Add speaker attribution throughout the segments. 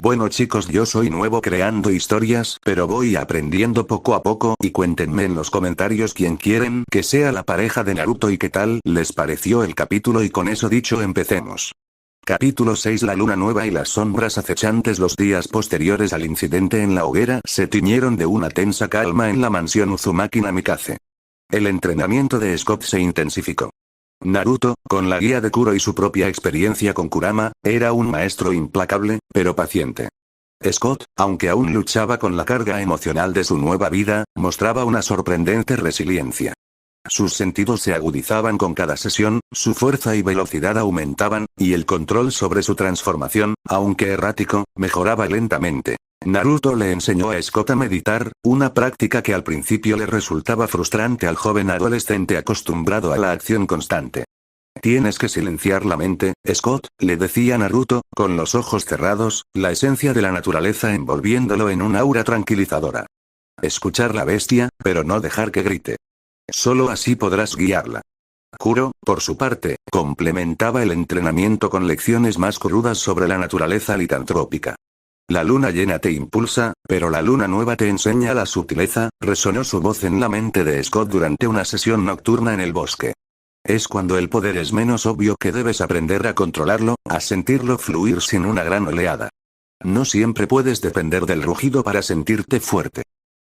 Speaker 1: Bueno chicos, yo soy nuevo creando historias, pero voy aprendiendo poco a poco y cuéntenme en los comentarios quién quieren que sea la pareja de Naruto y qué tal les pareció el capítulo, y con eso dicho empecemos. Capítulo 6. La luna nueva y las sombras acechantes. Los días posteriores al incidente en la hoguera se tiñeron de una tensa calma en la mansión Uzumaki Namikaze. El entrenamiento de Scott se intensificó. Naruto, con la guía de Kuro y su propia experiencia con Kurama, era un maestro implacable, pero paciente. Scott, aunque aún luchaba con la carga emocional de su nueva vida, mostraba una sorprendente resiliencia. Sus sentidos se agudizaban con cada sesión, su fuerza y velocidad aumentaban, y el control sobre su transformación, aunque errático, mejoraba lentamente. Naruto le enseñó a Scott a meditar, una práctica que al principio le resultaba frustrante al joven adolescente acostumbrado a la acción constante. Tienes que silenciar la mente, Scott, le decía Naruto, con los ojos cerrados, la esencia de la naturaleza envolviéndolo en un aura tranquilizadora. Escuchar la bestia, pero no dejar que grite. Solo así podrás guiarla. Kuro, por su parte, complementaba el entrenamiento con lecciones más crudas sobre la naturaleza litantrópica. La luna llena te impulsa, pero la luna nueva te enseña la sutileza, resonó su voz en la mente de Scott durante una sesión nocturna en el bosque. Es cuando el poder es menos obvio que debes aprender a controlarlo, a sentirlo fluir sin una gran oleada. No siempre puedes depender del rugido para sentirte fuerte.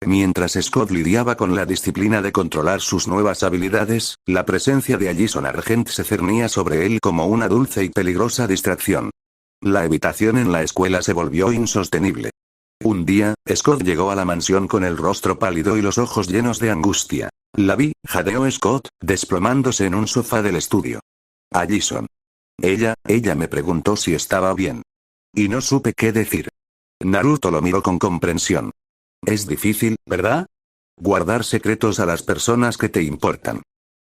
Speaker 1: Mientras Scott lidiaba con la disciplina de controlar sus nuevas habilidades, la presencia de Allison Argent se cernía sobre él como una dulce y peligrosa distracción. La evitación en la escuela se volvió insostenible. Un día, Scott llegó a la mansión con el rostro pálido y los ojos llenos de angustia. La vi, jadeó Scott, desplomándose en un sofá del estudio. Allison. Ella me preguntó si estaba bien. Y no supe qué decir. Naruto lo miró con comprensión. Es difícil, ¿verdad? Guardar secretos a las personas que te importan.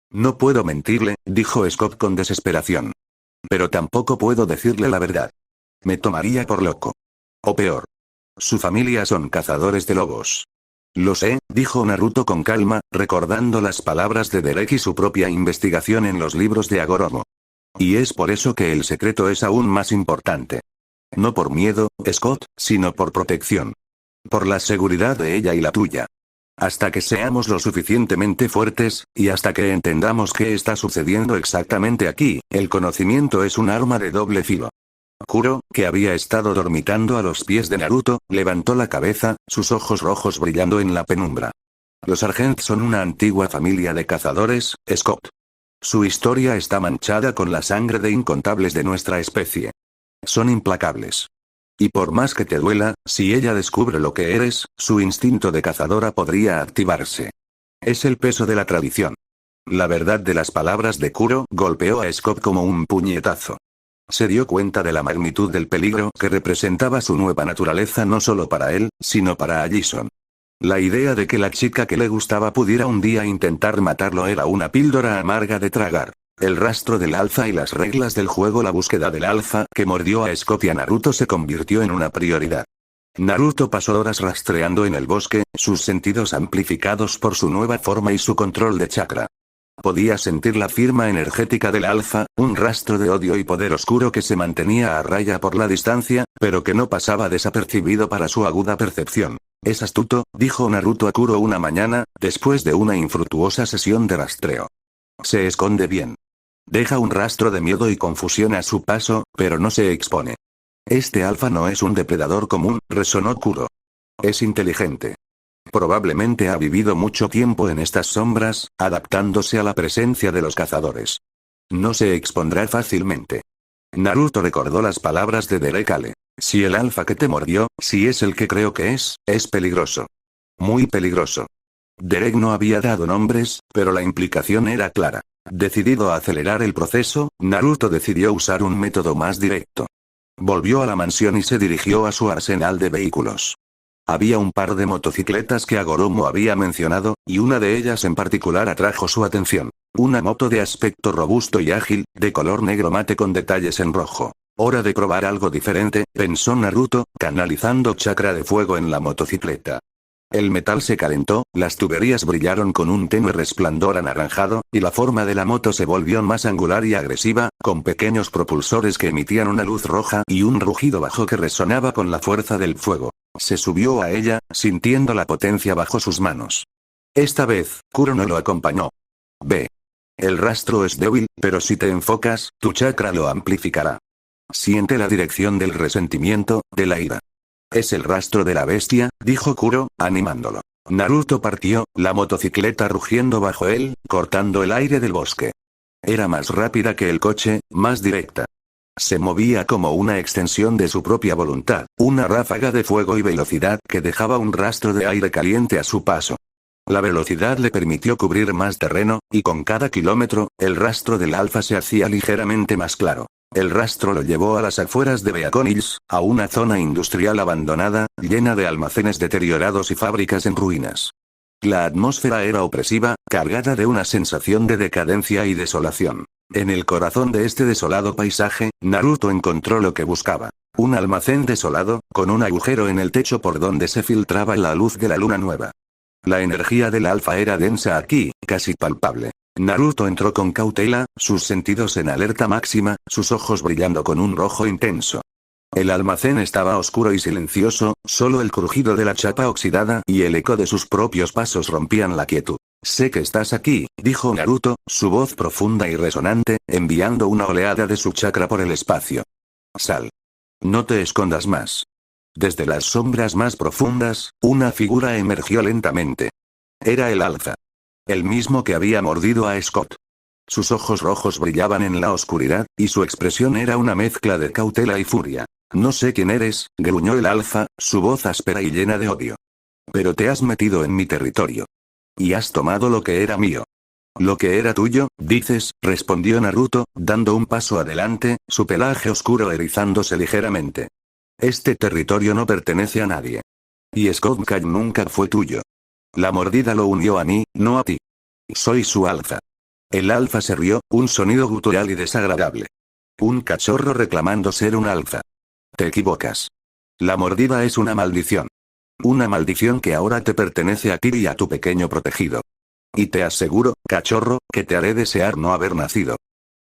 Speaker 1: No puedo mentirle, dijo Scott con desesperación. Pero tampoco puedo decirle la verdad. Me tomaría por loco. O peor. Su familia son cazadores de lobos. Lo sé, dijo Naruto con calma, recordando las palabras de Derek y su propia investigación en los libros de Agoromo. Y es por eso que el secreto es aún más importante. No por miedo, Scott, sino por protección. Por la seguridad de ella y la tuya. Hasta que seamos lo suficientemente fuertes, y hasta que entendamos qué está sucediendo exactamente aquí, el conocimiento es un arma de doble filo. Kuro, que había estado dormitando a los pies de Naruto, levantó la cabeza, sus ojos rojos brillando en la penumbra. Los Argent son una antigua familia de cazadores, Scott. Su historia está manchada con la sangre de incontables de nuestra especie. Son implacables. Y por más que te duela, si ella descubre lo que eres, su instinto de cazadora podría activarse. Es el peso de la tradición. La verdad de las palabras de Kuro golpeó a Scott como un puñetazo. Se dio cuenta de la magnitud del peligro que representaba su nueva naturaleza no solo para él, sino para Allison. La idea de que la chica que le gustaba pudiera un día intentar matarlo era una píldora amarga de tragar. El rastro del alfa y las reglas del juego. La búsqueda del alfa que mordió a Scott y a Naruto se convirtió en una prioridad. Naruto pasó horas rastreando en el bosque, sus sentidos amplificados por su nueva forma y su control de chakra. Podía sentir la firma energética del alfa, un rastro de odio y poder oscuro que se mantenía a raya por la distancia, pero que no pasaba desapercibido para su aguda percepción. Es astuto, dijo Naruto a Kuro una mañana, después de una infructuosa sesión de rastreo. Se esconde bien. Deja un rastro de miedo y confusión a su paso, pero no se expone. Este alfa no es un depredador común, resonó Kuro. Es inteligente. Probablemente ha vivido mucho tiempo en estas sombras, adaptándose a la presencia de los cazadores. No se expondrá fácilmente. Naruto recordó las palabras de Derek Ale. Si el alfa que te mordió, si es el que creo que es peligroso. Muy peligroso. Derek no había dado nombres, pero la implicación era clara. Decidido a acelerar el proceso, Naruto decidió usar un método más directo. Volvió a la mansión y se dirigió a su arsenal de vehículos. Había un par de motocicletas que Agoromo había mencionado, y una de ellas en particular atrajo su atención. Una moto de aspecto robusto y ágil, de color negro mate con detalles en rojo. Hora de probar algo diferente, pensó Naruto, canalizando chakra de fuego en la motocicleta. El metal se calentó, las tuberías brillaron con un tenue resplandor anaranjado, y la forma de la moto se volvió más angular y agresiva, con pequeños propulsores que emitían una luz roja y un rugido bajo que resonaba con la fuerza del fuego. Se subió a ella, sintiendo la potencia bajo sus manos. Esta vez, Kuro no lo acompañó. Ve. El rastro es débil, pero si te enfocas, tu chakra lo amplificará. Siente la dirección del resentimiento, de la ira. Es el rastro de la bestia, dijo Kuro, animándolo. Naruto partió, la motocicleta rugiendo bajo él, cortando el aire del bosque. Era más rápida que el coche, más directa. Se movía como una extensión de su propia voluntad, una ráfaga de fuego y velocidad que dejaba un rastro de aire caliente a su paso. La velocidad le permitió cubrir más terreno, y con cada kilómetro, el rastro del alfa se hacía ligeramente más claro. El rastro lo llevó a las afueras de Beacon Hills, a una zona industrial abandonada, llena de almacenes deteriorados y fábricas en ruinas. La atmósfera era opresiva, cargada de una sensación de decadencia y desolación. En el corazón de este desolado paisaje, Naruto encontró lo que buscaba. Un almacén desolado, con un agujero en el techo por donde se filtraba la luz de la luna nueva. La energía del alfa era densa aquí, casi palpable. Naruto entró con cautela, sus sentidos en alerta máxima, sus ojos brillando con un rojo intenso. El almacén estaba oscuro y silencioso, solo el crujido de la chapa oxidada y el eco de sus propios pasos rompían la quietud. Sé que estás aquí, dijo Naruto, su voz profunda y resonante, enviando una oleada de su chakra por el espacio. Sal. No te escondas más. Desde las sombras más profundas, una figura emergió lentamente. Era el alfa. El mismo que había mordido a Scott. Sus ojos rojos brillaban en la oscuridad, y su expresión era una mezcla de cautela y furia. No sé quién eres, gruñó el alfa, su voz áspera y llena de odio. Pero te has metido en mi territorio. Y has tomado lo que era mío. Lo que era tuyo, dices, respondió Naruto, dando un paso adelante, su pelaje oscuro erizándose ligeramente. Este territorio no pertenece a nadie. Y Scott Knight nunca fue tuyo. La mordida lo unió a mí, no a ti. Soy su alfa. El alfa se rió, un sonido gutural y desagradable. Un cachorro reclamando ser un alfa. Te equivocas. La mordida es una maldición. Una maldición que ahora te pertenece a ti y a tu pequeño protegido. Y te aseguro, cachorro, que te haré desear no haber nacido.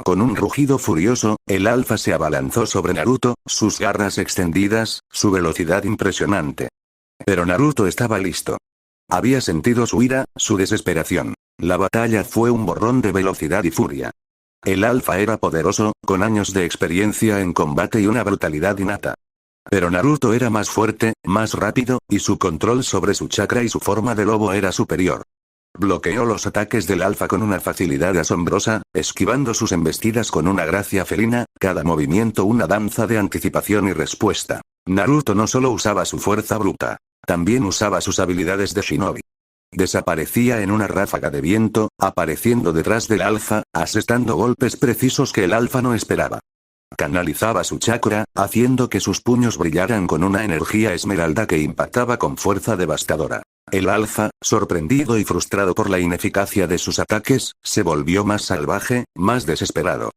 Speaker 1: Con un rugido furioso, el alfa se abalanzó sobre Naruto, sus garras extendidas, su velocidad impresionante. Pero Naruto estaba listo. Había sentido su ira, su desesperación. La batalla fue un borrón de velocidad y furia. El alfa era poderoso, con años de experiencia en combate y una brutalidad innata. Pero Naruto era más fuerte, más rápido, y su control sobre su chakra y su forma de lobo era superior. Bloqueó los ataques del alfa con una facilidad asombrosa, esquivando sus embestidas con una gracia felina, cada movimiento una danza de anticipación y respuesta. Naruto no solo usaba su fuerza bruta, también usaba sus habilidades de shinobi. Desaparecía en una ráfaga de viento, apareciendo detrás del alfa, asestando golpes precisos que el alfa no esperaba. Canalizaba su chakra, haciendo que sus puños brillaran con una energía esmeralda que impactaba con fuerza devastadora. El alfa, sorprendido y frustrado por la ineficacia de sus ataques, se volvió más salvaje, más desesperado.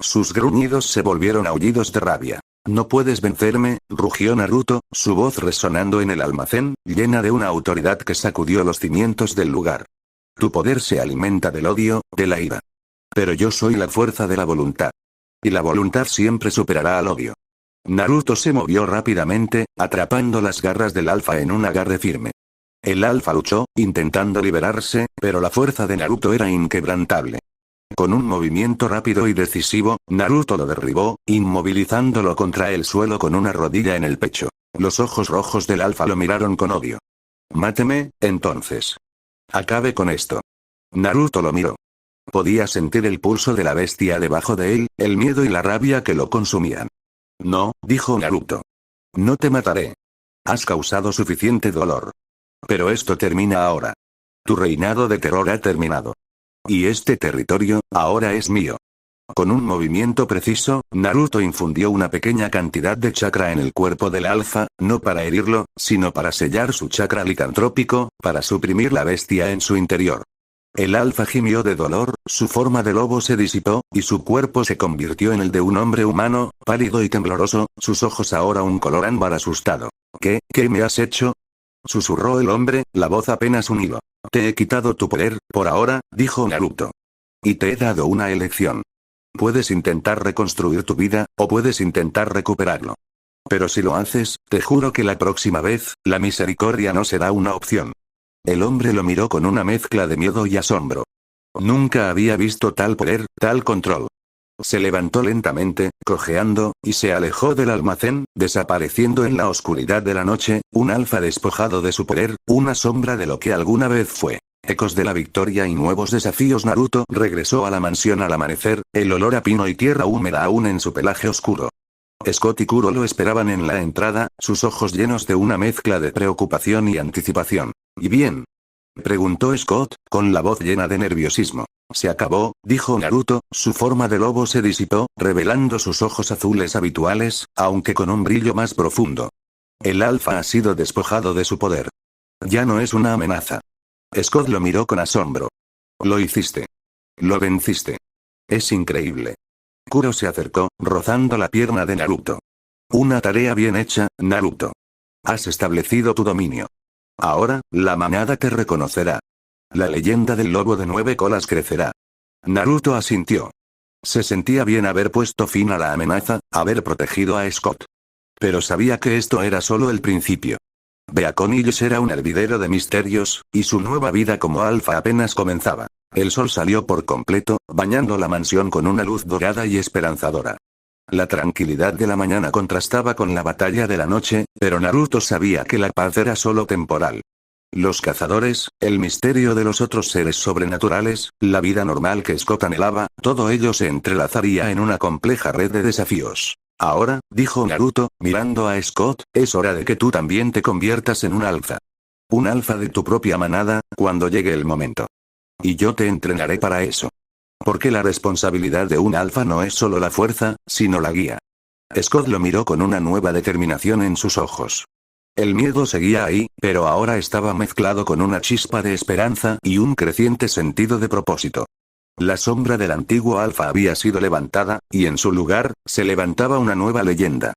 Speaker 1: Sus gruñidos se volvieron aullidos de rabia. No puedes vencerme, rugió Naruto, su voz resonando en el almacén, llena de una autoridad que sacudió los cimientos del lugar. Tu poder se alimenta del odio, de la ira. Pero yo soy la fuerza de la voluntad. Y la voluntad siempre superará al odio. Naruto se movió rápidamente, atrapando las garras del alfa en un agarre firme. El alfa luchó, intentando liberarse, pero la fuerza de Naruto era inquebrantable. Con un movimiento rápido y decisivo, Naruto lo derribó, inmovilizándolo contra el suelo con una rodilla en el pecho. Los ojos rojos del alfa lo miraron con odio. Máteme, entonces. Acabe con esto. Naruto lo miró. Podía sentir el pulso de la bestia debajo de él, el miedo y la rabia que lo consumían. No, dijo Naruto. No te mataré. Has causado suficiente dolor. Pero esto termina ahora. Tu reinado de terror ha terminado. Y este territorio, ahora es mío. Con un movimiento preciso, Naruto infundió una pequeña cantidad de chakra en el cuerpo del alfa, no para herirlo, sino para sellar su chakra licantrópico, para suprimir la bestia en su interior. El alfa gimió de dolor, su forma de lobo se disipó, y su cuerpo se convirtió en el de un hombre humano, pálido y tembloroso, sus ojos ahora un color ámbar asustado. ¿Qué me has hecho? susurró el hombre, la voz apenas un hilo. Te he quitado tu poder, por ahora, dijo Naruto. Y te he dado una elección. Puedes intentar reconstruir tu vida, o puedes intentar recuperarlo. Pero si lo haces, te juro que la próxima vez, la misericordia no será una opción. El hombre lo miró con una mezcla de miedo y asombro. Nunca había visto tal poder, tal control. Se levantó lentamente, cojeando, y se alejó del almacén, desapareciendo en la oscuridad de la noche, un alfa despojado de su poder, una sombra de lo que alguna vez fue. Ecos de la victoria y nuevos desafíos. Naruto regresó a la mansión al amanecer, el olor a pino y tierra húmeda aún en su pelaje oscuro. Scott y Kuro lo esperaban en la entrada, sus ojos llenos de una mezcla de preocupación y anticipación. ¿Y bien?, preguntó Scott, con la voz llena de nerviosismo. Se acabó, dijo Naruto, su forma de lobo se disipó, revelando sus ojos azules habituales, aunque con un brillo más profundo. El alfa ha sido despojado de su poder. Ya no es una amenaza. Scott lo miró con asombro. Lo hiciste. Lo venciste. Es increíble. Kuro se acercó, rozando la pierna de Naruto. Una tarea bien hecha, Naruto. Has establecido tu dominio. Ahora, la manada te reconocerá. La leyenda del lobo de 9 colas crecerá. Naruto asintió. Se sentía bien haber puesto fin a la amenaza, haber protegido a Scott. Pero sabía que esto era solo el principio. Beacon-Illes era un hervidero de misterios, y su nueva vida como alfa apenas comenzaba. El sol salió por completo, bañando la mansión con una luz dorada y esperanzadora. La tranquilidad de la mañana contrastaba con la batalla de la noche, pero Naruto sabía que la paz era solo temporal. Los cazadores, el misterio de los otros seres sobrenaturales, la vida normal que Scott anhelaba, todo ello se entrelazaría en una compleja red de desafíos. Ahora, dijo Naruto, mirando a Scott, es hora de que tú también te conviertas en un alfa. Un alfa de tu propia manada, cuando llegue el momento. Y yo te entrenaré para eso. Porque la responsabilidad de un alfa no es solo la fuerza, sino la guía. Scott lo miró con una nueva determinación en sus ojos. El miedo seguía ahí, pero ahora estaba mezclado con una chispa de esperanza y un creciente sentido de propósito. La sombra del antiguo alfa había sido levantada, y en su lugar, se levantaba una nueva leyenda.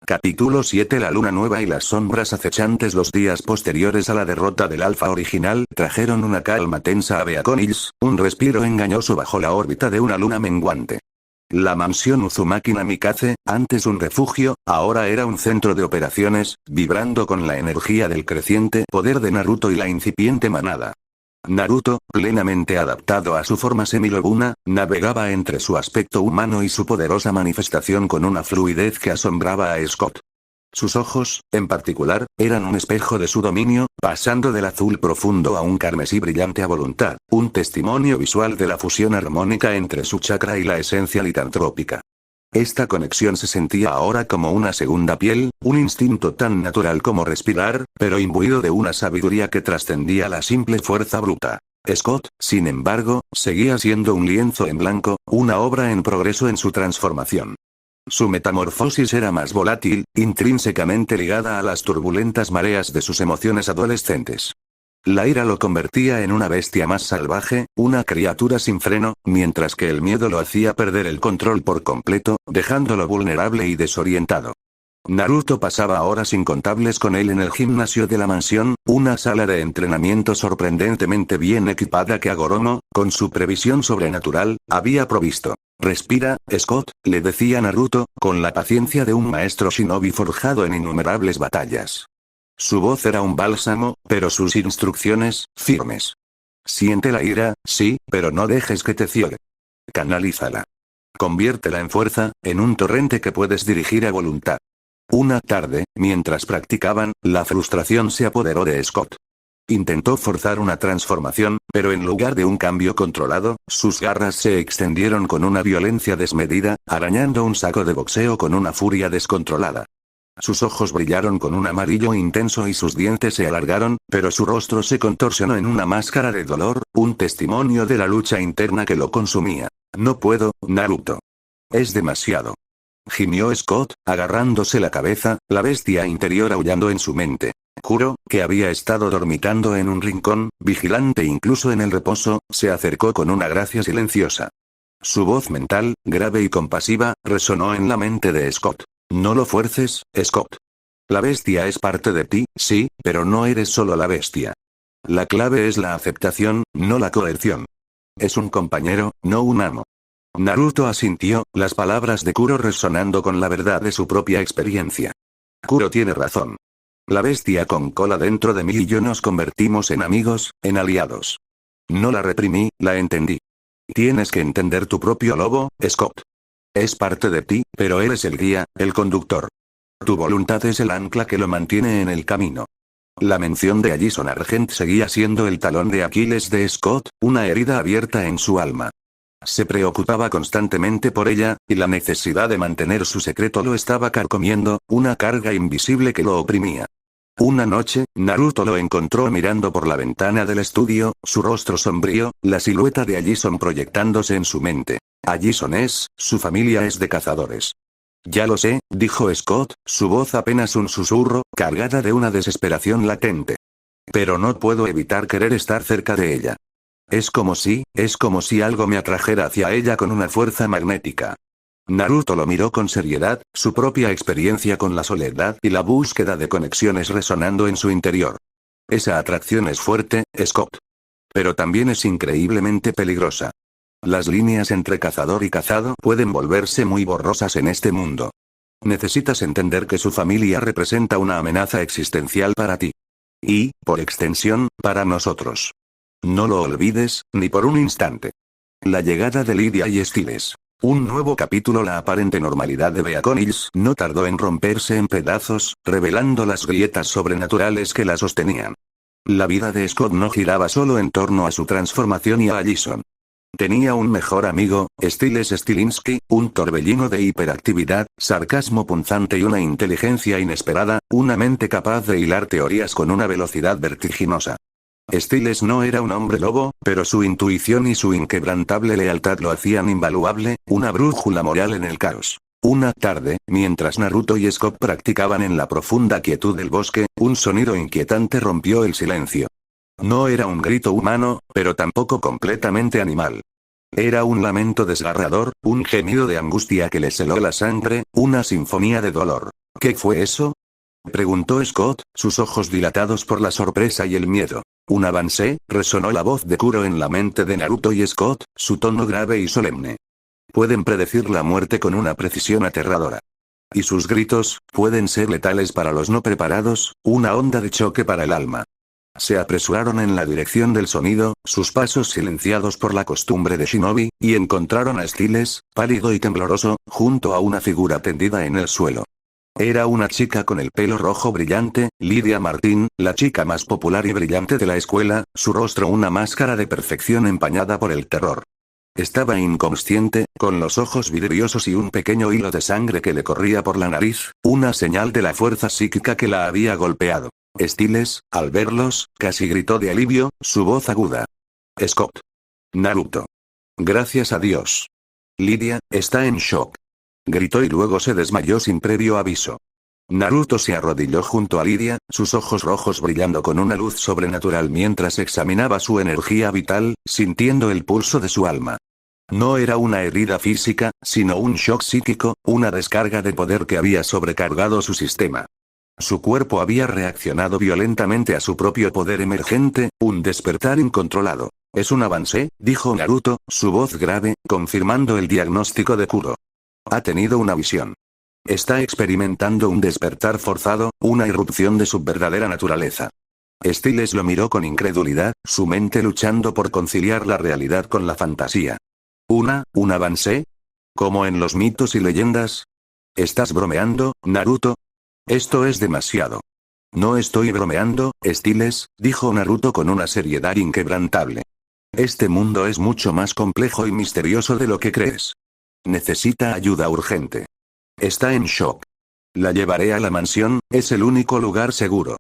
Speaker 1: Capítulo 7. La luna nueva y las sombras acechantes. Los días posteriores a la derrota del alfa original trajeron una calma tensa a Beacon-Illes, un respiro engañoso bajo la órbita de una luna menguante. La mansión Uzumaki Namikaze, antes un refugio, ahora era un centro de operaciones, vibrando con la energía del creciente poder de Naruto y la incipiente manada. Naruto, plenamente adaptado a su forma semilobuna, navegaba entre su aspecto humano y su poderosa manifestación con una fluidez que asombraba a Scott. Sus ojos, en particular, eran un espejo de su dominio, pasando del azul profundo a un carmesí brillante a voluntad, un testimonio visual de la fusión armónica entre su chakra y la esencia litantrópica. Esta conexión se sentía ahora como una segunda piel, un instinto tan natural como respirar, pero imbuido de una sabiduría que trascendía la simple fuerza bruta. Scott, sin embargo, seguía siendo un lienzo en blanco, una obra en progreso en su transformación. Su metamorfosis era más volátil, intrínsecamente ligada a las turbulentas mareas de sus emociones adolescentes. La ira lo convertía en una bestia más salvaje, una criatura sin freno, mientras que el miedo lo hacía perder el control por completo, dejándolo vulnerable y desorientado. Naruto pasaba horas incontables con él en el gimnasio de la mansión, una sala de entrenamiento sorprendentemente bien equipada que Hagoromo, con su previsión sobrenatural, había provisto. Respira, Scott, le decía Naruto, con la paciencia de un maestro shinobi forjado en innumerables batallas. Su voz era un bálsamo, pero sus instrucciones, firmes. Siente la ira, sí, pero no dejes que te ciegue. Canalízala. Conviértela en fuerza, en un torrente que puedes dirigir a voluntad. Una tarde, mientras practicaban, la frustración se apoderó de Scott. Intentó forzar una transformación, pero en lugar de un cambio controlado, sus garras se extendieron con una violencia desmedida, arañando un saco de boxeo con una furia descontrolada. Sus ojos brillaron con un amarillo intenso y sus dientes se alargaron, pero su rostro se contorsionó en una máscara de dolor, un testimonio de la lucha interna que lo consumía. No puedo, Naruto. Es demasiado. Gimió Scott, agarrándose la cabeza, la bestia interior aullando en su mente. Kuro, que había estado dormitando en un rincón, vigilante incluso en el reposo, se acercó con una gracia silenciosa. Su voz mental, grave y compasiva, resonó en la mente de Scott. No lo fuerces, Scott. La bestia es parte de ti, sí, pero no eres solo la bestia. La clave es la aceptación, no la coerción. Es un compañero, no un amo. Naruto asintió, las palabras de Kuro resonando con la verdad de su propia experiencia. Kuro tiene razón. La bestia con cola dentro de mí y yo nos convertimos en amigos, en aliados. No la reprimí, la entendí. Tienes que entender tu propio lobo, Scott. Es parte de ti, pero eres el guía, el conductor. Tu voluntad es el ancla que lo mantiene en el camino. La mención de Allison Argent seguía siendo el talón de Aquiles de Scott, una herida abierta en su alma. Se preocupaba constantemente por ella, y la necesidad de mantener su secreto lo estaba carcomiendo, una carga invisible que lo oprimía. Una noche, Naruto lo encontró mirando por la ventana del estudio, su rostro sombrío, la silueta de Allison proyectándose en su mente. Su familia es de cazadores. Ya lo sé, dijo Scott, su voz apenas un susurro, cargada de una desesperación latente. Pero no puedo evitar querer estar cerca de ella. Es como si algo me atrajera hacia ella con una fuerza magnética. Naruto lo miró con seriedad, su propia experiencia con la soledad y la búsqueda de conexiones resonando en su interior. Esa atracción es fuerte, Scott. Pero también es increíblemente peligrosa. Las líneas entre cazador y cazado pueden volverse muy borrosas en este mundo. Necesitas entender que su familia representa una amenaza existencial para ti. Y, por extensión, para nosotros. No lo olvides, ni por un instante. La llegada de Lidia y Styles. Un nuevo capítulo. La aparente normalidad de Beacon Hills no tardó en romperse en pedazos, revelando las grietas sobrenaturales que la sostenían. La vida de Scott no giraba solo en torno a su transformación y a Allison. Tenía un mejor amigo, Styles Stilinski, un torbellino de hiperactividad, sarcasmo punzante y una inteligencia inesperada, una mente capaz de hilar teorías con una velocidad vertiginosa. Styles no era un hombre lobo, pero su intuición y su inquebrantable lealtad lo hacían invaluable, una brújula moral en el caos. Una tarde, mientras Naruto y Scott practicaban en la profunda quietud del bosque, un sonido inquietante rompió el silencio. No era un grito humano, pero tampoco completamente animal. Era un lamento desgarrador, un gemido de angustia que les heló la sangre, una sinfonía de dolor. ¿Qué fue eso?, preguntó Scott, sus ojos dilatados por la sorpresa y el miedo. Un avance, resonó la voz de Kuro en la mente de Naruto y Scott, su tono grave y solemne. Pueden predecir la muerte con una precisión aterradora. Y sus gritos, pueden ser letales para los no preparados, una onda de choque para el alma. Se apresuraron en la dirección del sonido, sus pasos silenciados por la costumbre de Shinobi, y encontraron a Styles, pálido y tembloroso, junto a una figura tendida en el suelo. Era una chica con el pelo rojo brillante, Lidia Martín, la chica más popular y brillante de la escuela, su rostro una máscara de perfección empañada por el terror. Estaba inconsciente, con los ojos vidriosos y un pequeño hilo de sangre que le corría por la nariz, una señal de la fuerza psíquica que la había golpeado. Styles, al verlos, casi gritó de alivio, su voz aguda. Scott. Naruto. Gracias a Dios. Lidia, está en shock. Gritó y luego se desmayó sin previo aviso. Naruto se arrodilló junto a Lidia, sus ojos rojos brillando con una luz sobrenatural mientras examinaba su energía vital, sintiendo el pulso de su alma. No era una herida física, sino un shock psíquico, una descarga de poder que había sobrecargado su sistema. Su cuerpo había reaccionado violentamente a su propio poder emergente, un despertar incontrolado. Es un avance, dijo Naruto, su voz grave, confirmando el diagnóstico de Kuro. Ha tenido una visión. Está experimentando un despertar forzado, una irrupción de su verdadera naturaleza. Styles lo miró con incredulidad, su mente luchando por conciliar la realidad con la fantasía. ¿Un avance? ¿Como en los mitos y leyendas? ¿Estás bromeando, Naruto? Esto es demasiado. No estoy bromeando, Styles, dijo Naruto con una seriedad inquebrantable. Este mundo es mucho más complejo y misterioso de lo que crees. Necesita ayuda urgente. Está en shock. La llevaré a la mansión, es el único lugar seguro.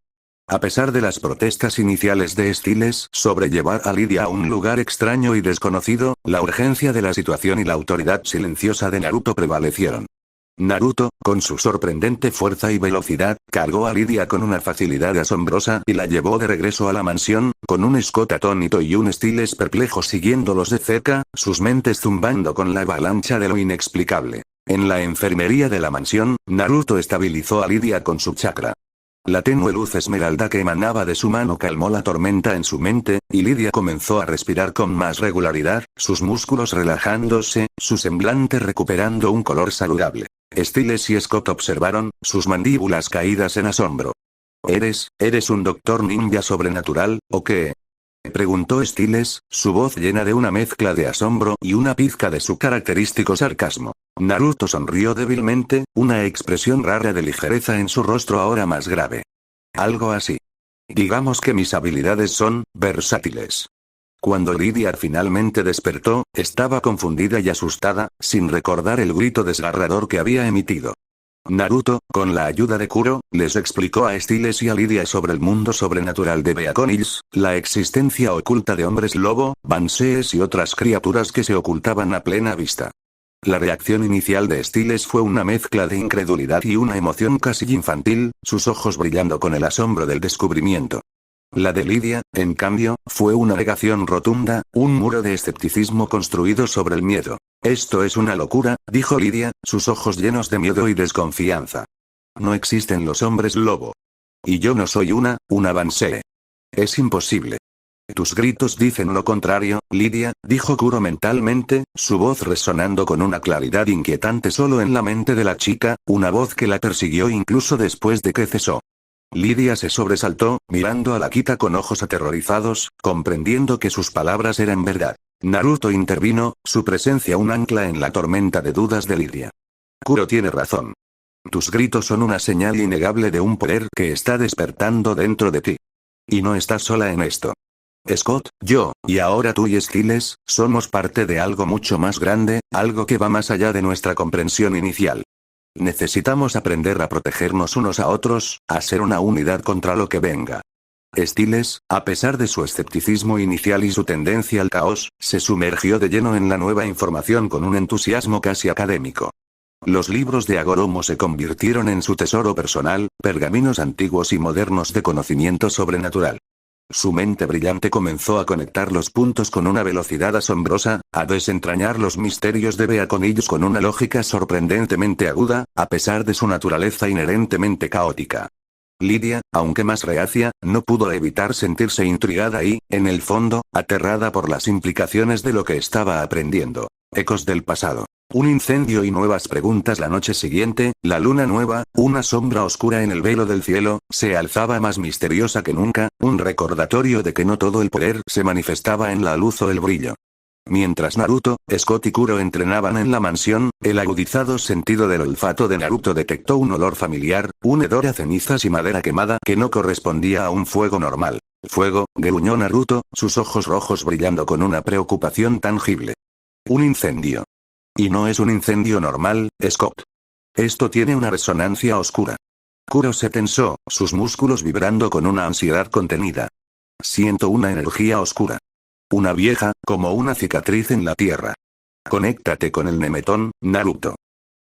Speaker 1: A pesar de las protestas iniciales de Styles sobre llevar a Lidia a un lugar extraño y desconocido, la urgencia de la situación y la autoridad silenciosa de Naruto prevalecieron. Naruto, con su sorprendente fuerza y velocidad, cargó a Lidia con una facilidad asombrosa y la llevó de regreso a la mansión, con un Scott atónito y un Styles perplejo siguiéndolos de cerca, sus mentes zumbando con la avalancha de lo inexplicable. En la enfermería de la mansión, Naruto estabilizó a Lidia con su chakra. La tenue luz esmeralda que emanaba de su mano calmó la tormenta en su mente, y Lidia comenzó a respirar con más regularidad, sus músculos relajándose, su semblante recuperando un color saludable. Stiles y Scott observaron, sus mandíbulas caídas en asombro. ¿Eres un doctor ninja sobrenatural, o qué? Preguntó Stiles, su voz llena de una mezcla de asombro y una pizca de su característico sarcasmo. Naruto sonrió débilmente, una expresión rara de ligereza en su rostro ahora más grave. Algo así. Digamos que mis habilidades son versátiles. Cuando Lidia finalmente despertó, estaba confundida y asustada, sin recordar el grito desgarrador que había emitido. Naruto, con la ayuda de Kuro, les explicó a Stiles y a Lidia sobre el mundo sobrenatural de Beacon Hills, la existencia oculta de hombres lobo, bansees y otras criaturas que se ocultaban a plena vista. La reacción inicial de Stiles fue una mezcla de incredulidad y una emoción casi infantil, sus ojos brillando con el asombro del descubrimiento. La de Lidia, en cambio, fue una negación rotunda, un muro de escepticismo construido sobre el miedo. Esto es una locura, dijo Lidia, sus ojos llenos de miedo y desconfianza. No existen los hombres lobo. Y yo no soy una Bansee. Es imposible. Tus gritos dicen lo contrario, Lidia, dijo Kuro mentalmente, su voz resonando con una claridad inquietante solo en la mente de la chica, una voz que la persiguió incluso después de que cesó. Lidia se sobresaltó, mirando a la Kita con ojos aterrorizados, comprendiendo que sus palabras eran verdad. Naruto intervino, su presencia un ancla en la tormenta de dudas de Lidia. Kuro tiene razón. Tus gritos son una señal innegable de un poder que está despertando dentro de ti. Y no estás sola en esto. Scott, yo, y ahora tú y Stiles, somos parte de algo mucho más grande, algo que va más allá de nuestra comprensión inicial. Necesitamos aprender a protegernos unos a otros, a ser una unidad contra lo que venga. Stiles, a pesar de su escepticismo inicial y su tendencia al caos, se sumergió de lleno en la nueva información con un entusiasmo casi académico. Los libros de Agoromo se convirtieron en su tesoro personal, pergaminos antiguos y modernos de conocimiento sobrenatural. Su mente brillante comenzó a conectar los puntos con una velocidad asombrosa, a desentrañar los misterios de Beacon Hills con una lógica sorprendentemente aguda, a pesar de su naturaleza inherentemente caótica. Lidia, aunque más reacia, no pudo evitar sentirse intrigada y, en el fondo, aterrada por las implicaciones de lo que estaba aprendiendo. Ecos del pasado. Un incendio y nuevas preguntas. La noche siguiente, la luna nueva, una sombra oscura en el velo del cielo, se alzaba más misteriosa que nunca, un recordatorio de que no todo el poder se manifestaba en la luz o el brillo. Mientras Naruto, Scott y Kuro entrenaban en la mansión, el agudizado sentido del olfato de Naruto detectó un olor familiar, un hedor a cenizas y madera quemada que no correspondía a un fuego normal. Fuego, gruñó Naruto, sus ojos rojos brillando con una preocupación tangible. Un incendio. Y no es un incendio normal, Scott. Esto tiene una resonancia oscura. Kuro se tensó, sus músculos vibrando con una ansiedad contenida. Siento una energía oscura. Una vieja, como una cicatriz en la tierra. Conéctate con el Nemetón, Naruto.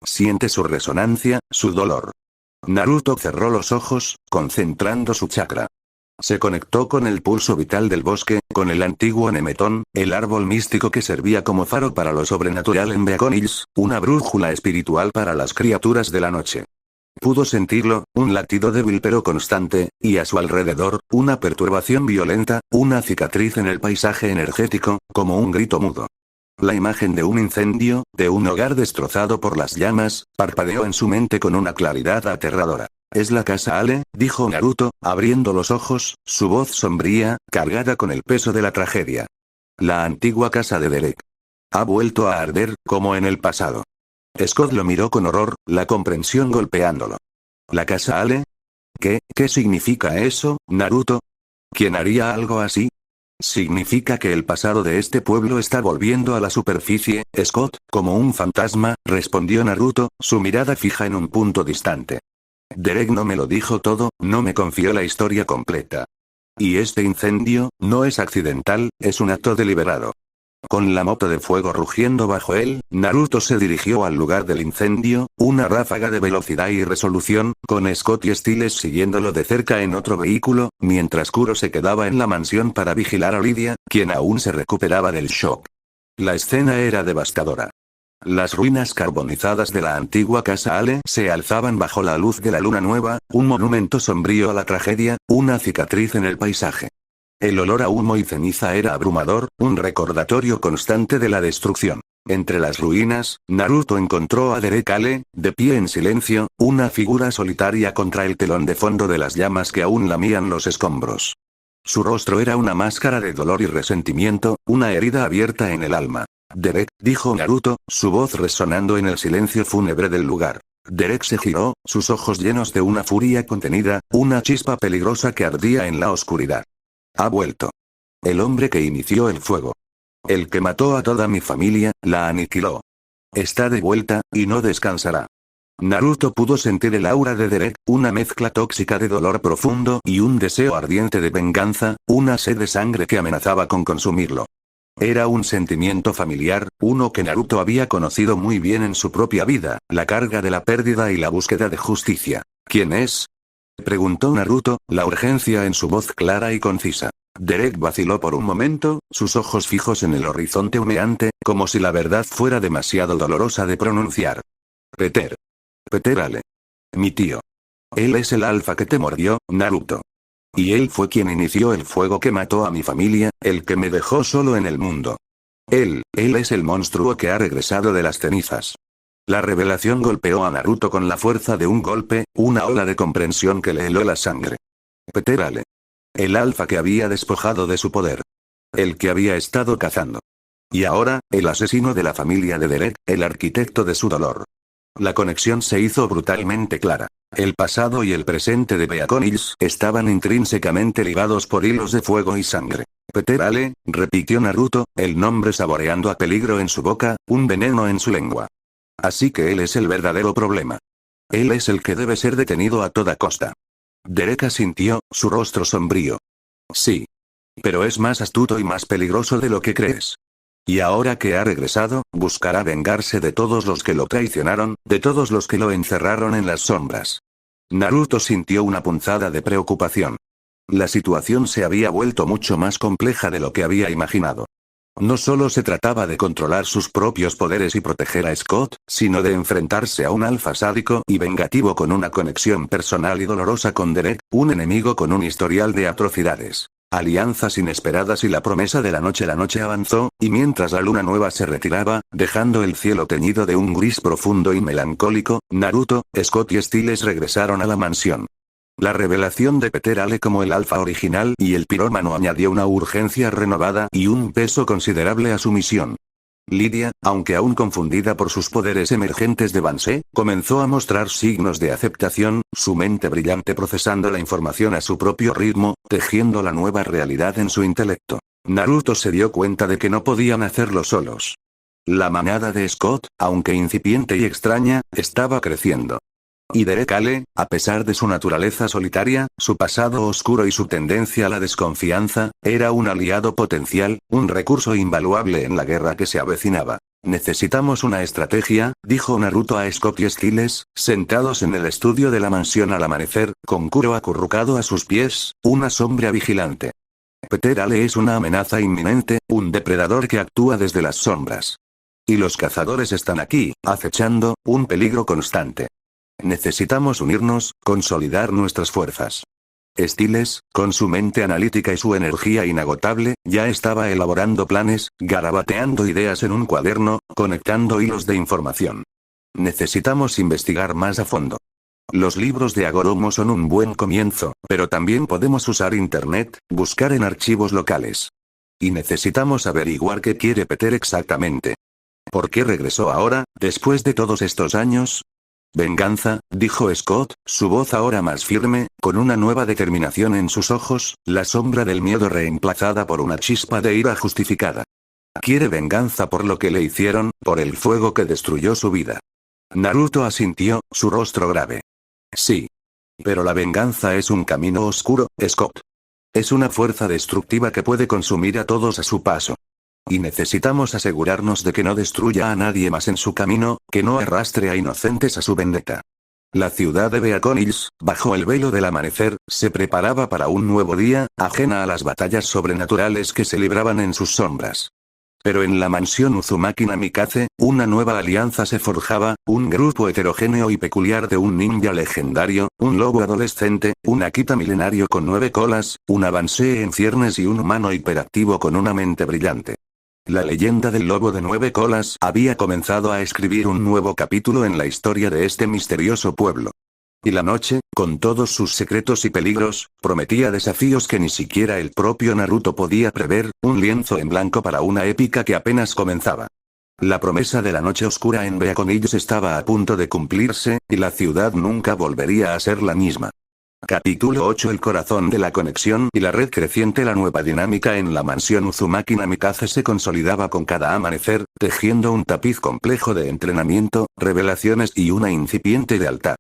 Speaker 1: Siente su resonancia, su dolor. Naruto cerró los ojos, concentrando su chakra. Se conectó con el pulso vital del bosque, con el antiguo Nemetón, el árbol místico que servía como faro para lo sobrenatural en Beacon Hills, una brújula espiritual para las criaturas de la noche. Pudo sentirlo, un latido débil pero constante, y a su alrededor, una perturbación violenta, una cicatriz en el paisaje energético, como un grito mudo. La imagen de un incendio, de un hogar destrozado por las llamas, parpadeó en su mente con una claridad aterradora. Es la casa Ale, dijo Naruto, abriendo los ojos, su voz sombría, cargada con el peso de la tragedia. La antigua casa de Derek. Ha vuelto a arder, como en el pasado. Scott lo miró con horror, la comprensión golpeándolo. ¿La casa Ale? ¿Qué significa eso, Naruto? ¿Quién haría algo así? Significa que el pasado de este pueblo está volviendo a la superficie, Scott, como un fantasma, respondió Naruto, su mirada fija en un punto distante. Derek no me lo dijo todo, no me confió la historia completa. Y este incendio, no es accidental, es un acto deliberado. Con la moto de fuego rugiendo bajo él, Naruto se dirigió al lugar del incendio, una ráfaga de velocidad y resolución, con Scott y Stiles siguiéndolo de cerca en otro vehículo, mientras Kuro se quedaba en la mansión para vigilar a Lidia, quien aún se recuperaba del shock. La escena era devastadora. Las ruinas carbonizadas de la antigua casa Ale se alzaban bajo la luz de la luna nueva, un monumento sombrío a la tragedia, una cicatriz en el paisaje. El olor a humo y ceniza era abrumador, un recordatorio constante de la destrucción. Entre las ruinas, Naruto encontró a Derek Ale, de pie en silencio, una figura solitaria contra el telón de fondo de las llamas que aún lamían los escombros. Su rostro era una máscara de dolor y resentimiento, una herida abierta en el alma. Derek, dijo Naruto, su voz resonando en el silencio fúnebre del lugar. Derek se giró, sus ojos llenos de una furia contenida, una chispa peligrosa que ardía en la oscuridad. Ha vuelto. El hombre que inició el fuego. El que mató a toda mi familia, la aniquiló. Está de vuelta, y no descansará. Naruto pudo sentir el aura de Derek, una mezcla tóxica de dolor profundo y un deseo ardiente de venganza, una sed de sangre que amenazaba con consumirlo. Era un sentimiento familiar, uno que Naruto había conocido muy bien en su propia vida, la carga de la pérdida y la búsqueda de justicia. ¿Quién es? Preguntó Naruto, la urgencia en su voz clara y concisa. Derek vaciló por un momento, sus ojos fijos en el horizonte humeante, como si la verdad fuera demasiado dolorosa de pronunciar. Peter. Peter Ale. Mi tío. Él es el alfa que te mordió, Naruto. Y él fue quien inició el fuego que mató a mi familia, el que me dejó solo en el mundo. Él es el monstruo que ha regresado de las cenizas. La revelación golpeó a Naruto con la fuerza de un golpe, una ola de comprensión que le heló la sangre. Peter Ale. El alfa que había despojado de su poder. El que había estado cazando. Y ahora, el asesino de la familia de Derek, el arquitecto de su dolor. La conexión se hizo brutalmente clara. El pasado y el presente de Beacon Hills estaban intrínsecamente ligados por hilos de fuego y sangre. Peter Ale, repitió Naruto, el nombre saboreando a peligro en su boca, un veneno en su lengua. Así que él es el verdadero problema. Él es el que debe ser detenido a toda costa. Derek asintió, su rostro sombrío. Sí. Pero es más astuto y más peligroso de lo que crees. Y ahora que ha regresado, buscará vengarse de todos los que lo traicionaron, de todos los que lo encerraron en las sombras. Naruto sintió una punzada de preocupación. La situación se había vuelto mucho más compleja de lo que había imaginado. No solo se trataba de controlar sus propios poderes y proteger a Scott, sino de enfrentarse a un alfa sádico y vengativo con una conexión personal y dolorosa con Derek, un enemigo con un historial de atrocidades. Alianzas inesperadas y la promesa de la noche avanzó, y mientras la luna nueva se retiraba, dejando el cielo teñido de un gris profundo y melancólico, Naruto, Scott y Styles regresaron a la mansión. La revelación de Peter Ale como el alfa original y el pirómano añadió una urgencia renovada y un peso considerable a su misión. Lidia, aunque aún confundida por sus poderes emergentes de Banshee, comenzó a mostrar signos de aceptación, su mente brillante procesando la información a su propio ritmo, tejiendo la nueva realidad en su intelecto. Naruto se dio cuenta de que no podían hacerlo solos. La manada de Scott, aunque incipiente y extraña, estaba creciendo. Y Derek Ale, a pesar de su naturaleza solitaria, su pasado oscuro y su tendencia a la desconfianza, era un aliado potencial, un recurso invaluable en la guerra que se avecinaba. Necesitamos una estrategia, dijo Naruto a Scott y Styles, sentados en el estudio de la mansión al amanecer, con Kuro acurrucado a sus pies, una sombra vigilante. Peter Ale es una amenaza inminente, un depredador que actúa desde las sombras. Y los cazadores están aquí, acechando, un peligro constante. Necesitamos unirnos, consolidar nuestras fuerzas. Styles, con su mente analítica y su energía inagotable, ya estaba elaborando planes, garabateando ideas en un cuaderno, conectando hilos de información. Necesitamos investigar más a fondo. Los libros de Agoromo son un buen comienzo, pero también podemos usar Internet, buscar en archivos locales. Y necesitamos averiguar qué quiere Peter exactamente. ¿Por qué regresó ahora, después de todos estos años? Venganza, dijo Scott, su voz ahora más firme, con una nueva determinación en sus ojos, la sombra del miedo reemplazada por una chispa de ira justificada. Quiere venganza por lo que le hicieron, por el fuego que destruyó su vida. Naruto asintió, su rostro grave. Sí. Pero la venganza es un camino oscuro, Scott. Es una fuerza destructiva que puede consumir a todos a su paso. Y necesitamos asegurarnos de que no destruya a nadie más en su camino, que no arrastre a inocentes a su vendetta. La ciudad de Beacon Hills, bajo el velo del amanecer, se preparaba para un nuevo día, ajena a las batallas sobrenaturales que se libraban en sus sombras. Pero en la mansión Uzumaki Namikaze, una nueva alianza se forjaba, un grupo heterogéneo y peculiar de un ninja legendario, un lobo adolescente, un Akita milenario con 9 colas, un Avancée en ciernes y un humano hiperactivo con una mente brillante. La leyenda del lobo de 9 colas había comenzado a escribir un nuevo capítulo en la historia de este misterioso pueblo. Y la noche, con todos sus secretos y peligros, prometía desafíos que ni siquiera el propio Naruto podía prever, un lienzo en blanco para una épica que apenas comenzaba. La promesa de la noche oscura en Beacon estaba a punto de cumplirse, y la ciudad nunca volvería a ser la misma. Capítulo 8. El corazón de la conexión y la red creciente. La nueva dinámica en la mansión Uzumaki Namikaze se consolidaba con cada amanecer, tejiendo un tapiz complejo de entrenamiento, revelaciones y una incipiente lealtad.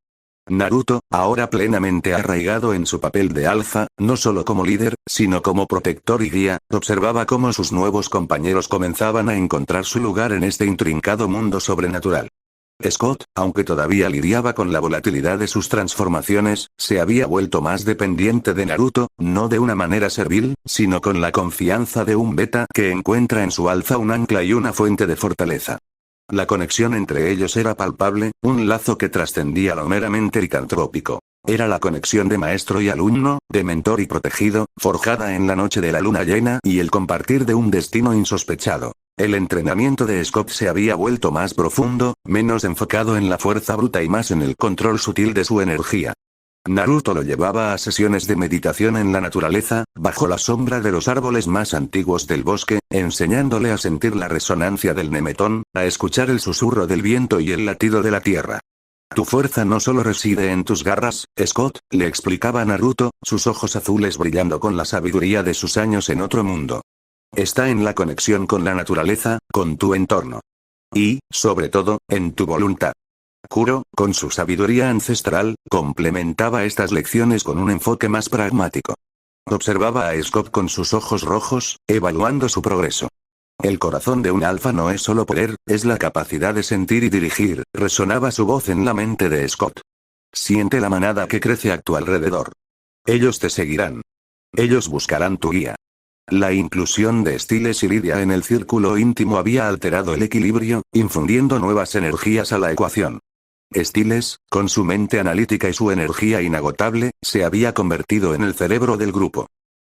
Speaker 1: Naruto, ahora plenamente arraigado en su papel de alfa, no solo como líder, sino como protector y guía, observaba cómo sus nuevos compañeros comenzaban a encontrar su lugar en este intrincado mundo sobrenatural. Scott, aunque todavía lidiaba con la volatilidad de sus transformaciones, se había vuelto más dependiente de Naruto, no de una manera servil, sino con la confianza de un beta que encuentra en su alfa un ancla y una fuente de fortaleza. La conexión entre ellos era palpable, un lazo que trascendía lo meramente licantrópico. Era la conexión de maestro y alumno, de mentor y protegido, forjada en la noche de la luna llena y el compartir de un destino insospechado. El entrenamiento de Scott se había vuelto más profundo, menos enfocado en la fuerza bruta y más en el control sutil de su energía. Naruto lo llevaba a sesiones de meditación en la naturaleza, bajo la sombra de los árboles más antiguos del bosque, enseñándole a sentir la resonancia del nemetón, a escuchar el susurro del viento y el latido de la tierra. Tu fuerza no solo reside en tus garras, Scott, le explicaba Naruto, sus ojos azules brillando con la sabiduría de sus años en otro mundo. Está en la conexión con la naturaleza, con tu entorno. Y, sobre todo, en tu voluntad. Kuro, con su sabiduría ancestral, complementaba estas lecciones con un enfoque más pragmático. Observaba a Scott con sus ojos rojos, evaluando su progreso. El corazón de un alfa no es solo poder, es la capacidad de sentir y dirigir, resonaba su voz en la mente de Scott. Siente la manada que crece a tu alrededor. Ellos te seguirán. Ellos buscarán tu guía. La inclusión de Styles y Lidia en el círculo íntimo había alterado el equilibrio, infundiendo nuevas energías a la ecuación. Styles, con su mente analítica y su energía inagotable, se había convertido en el cerebro del grupo.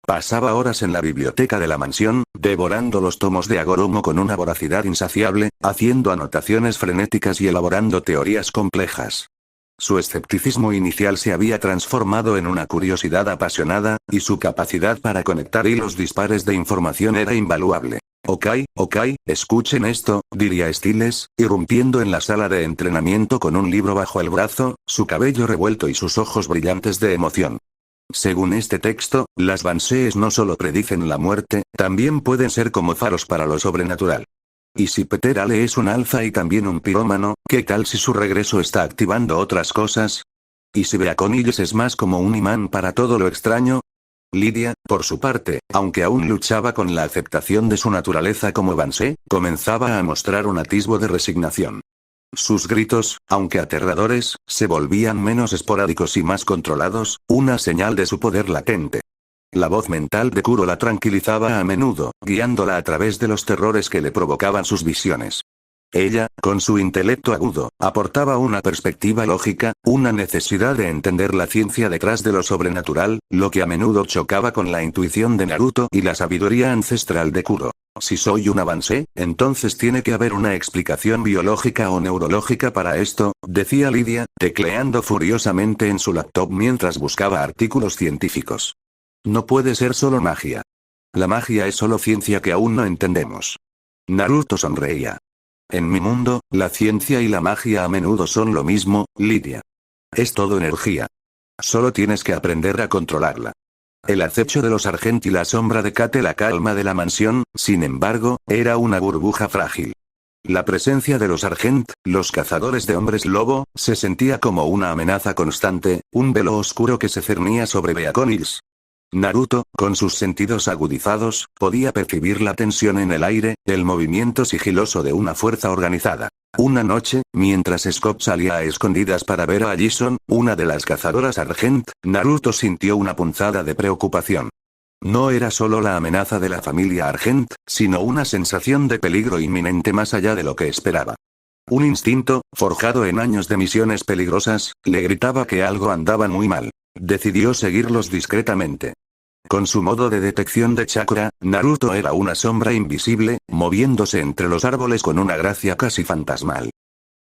Speaker 1: Pasaba horas en la biblioteca de la mansión, devorando los tomos de Agoromo con una voracidad insaciable, haciendo anotaciones frenéticas y elaborando teorías complejas. Su escepticismo inicial se había transformado en una curiosidad apasionada, y su capacidad para conectar hilos dispares de información era invaluable. Ok, escuchen esto, diría Styles, irrumpiendo en la sala de entrenamiento con un libro bajo el brazo, su cabello revuelto y sus ojos brillantes de emoción. Según este texto, las Bansees no solo predicen la muerte, también pueden ser como faros para lo sobrenatural. Y si Peter Ale es un alfa y también un pirómano, ¿qué tal si su regreso está activando otras cosas? ¿Y si Beaconillos es más como un imán para todo lo extraño? Lidia, por su parte, aunque aún luchaba con la aceptación de su naturaleza como Bansee, comenzaba a mostrar un atisbo de resignación. Sus gritos, aunque aterradores, se volvían menos esporádicos y más controlados, una señal de su poder latente. La voz mental de Kuro la tranquilizaba a menudo, guiándola a través de los terrores que le provocaban sus visiones. Ella, con su intelecto agudo, aportaba una perspectiva lógica, una necesidad de entender la ciencia detrás de lo sobrenatural, lo que a menudo chocaba con la intuición de Naruto y la sabiduría ancestral de Kuro. Si soy un Avancée, entonces tiene que haber una explicación biológica o neurológica para esto, decía Lidia, tecleando furiosamente en su laptop mientras buscaba artículos científicos. No puede ser solo magia. La magia es solo ciencia que aún no entendemos. Naruto sonreía. En mi mundo, la ciencia y la magia a menudo son lo mismo, Lidia. Es todo energía. Solo tienes que aprender a controlarla. El acecho de los Argent y la sombra de Kate, la calma de la mansión, sin embargo, era una burbuja frágil. La presencia de los Argent, los cazadores de hombres lobo, se sentía como una amenaza constante, un velo oscuro que se cernía sobre Beacon Hills. Naruto, con sus sentidos agudizados, podía percibir la tensión en el aire, el movimiento sigiloso de una fuerza organizada. Una noche, mientras Scott salía a escondidas para ver a Allison, una de las cazadoras Argent, Naruto sintió una punzada de preocupación. No era solo la amenaza de la familia Argent, sino una sensación de peligro inminente más allá de lo que esperaba. Un instinto, forjado en años de misiones peligrosas, le gritaba que algo andaba muy mal. Decidió seguirlos discretamente. Con su modo de detección de chakra, Naruto era una sombra invisible, moviéndose entre los árboles con una gracia casi fantasmal.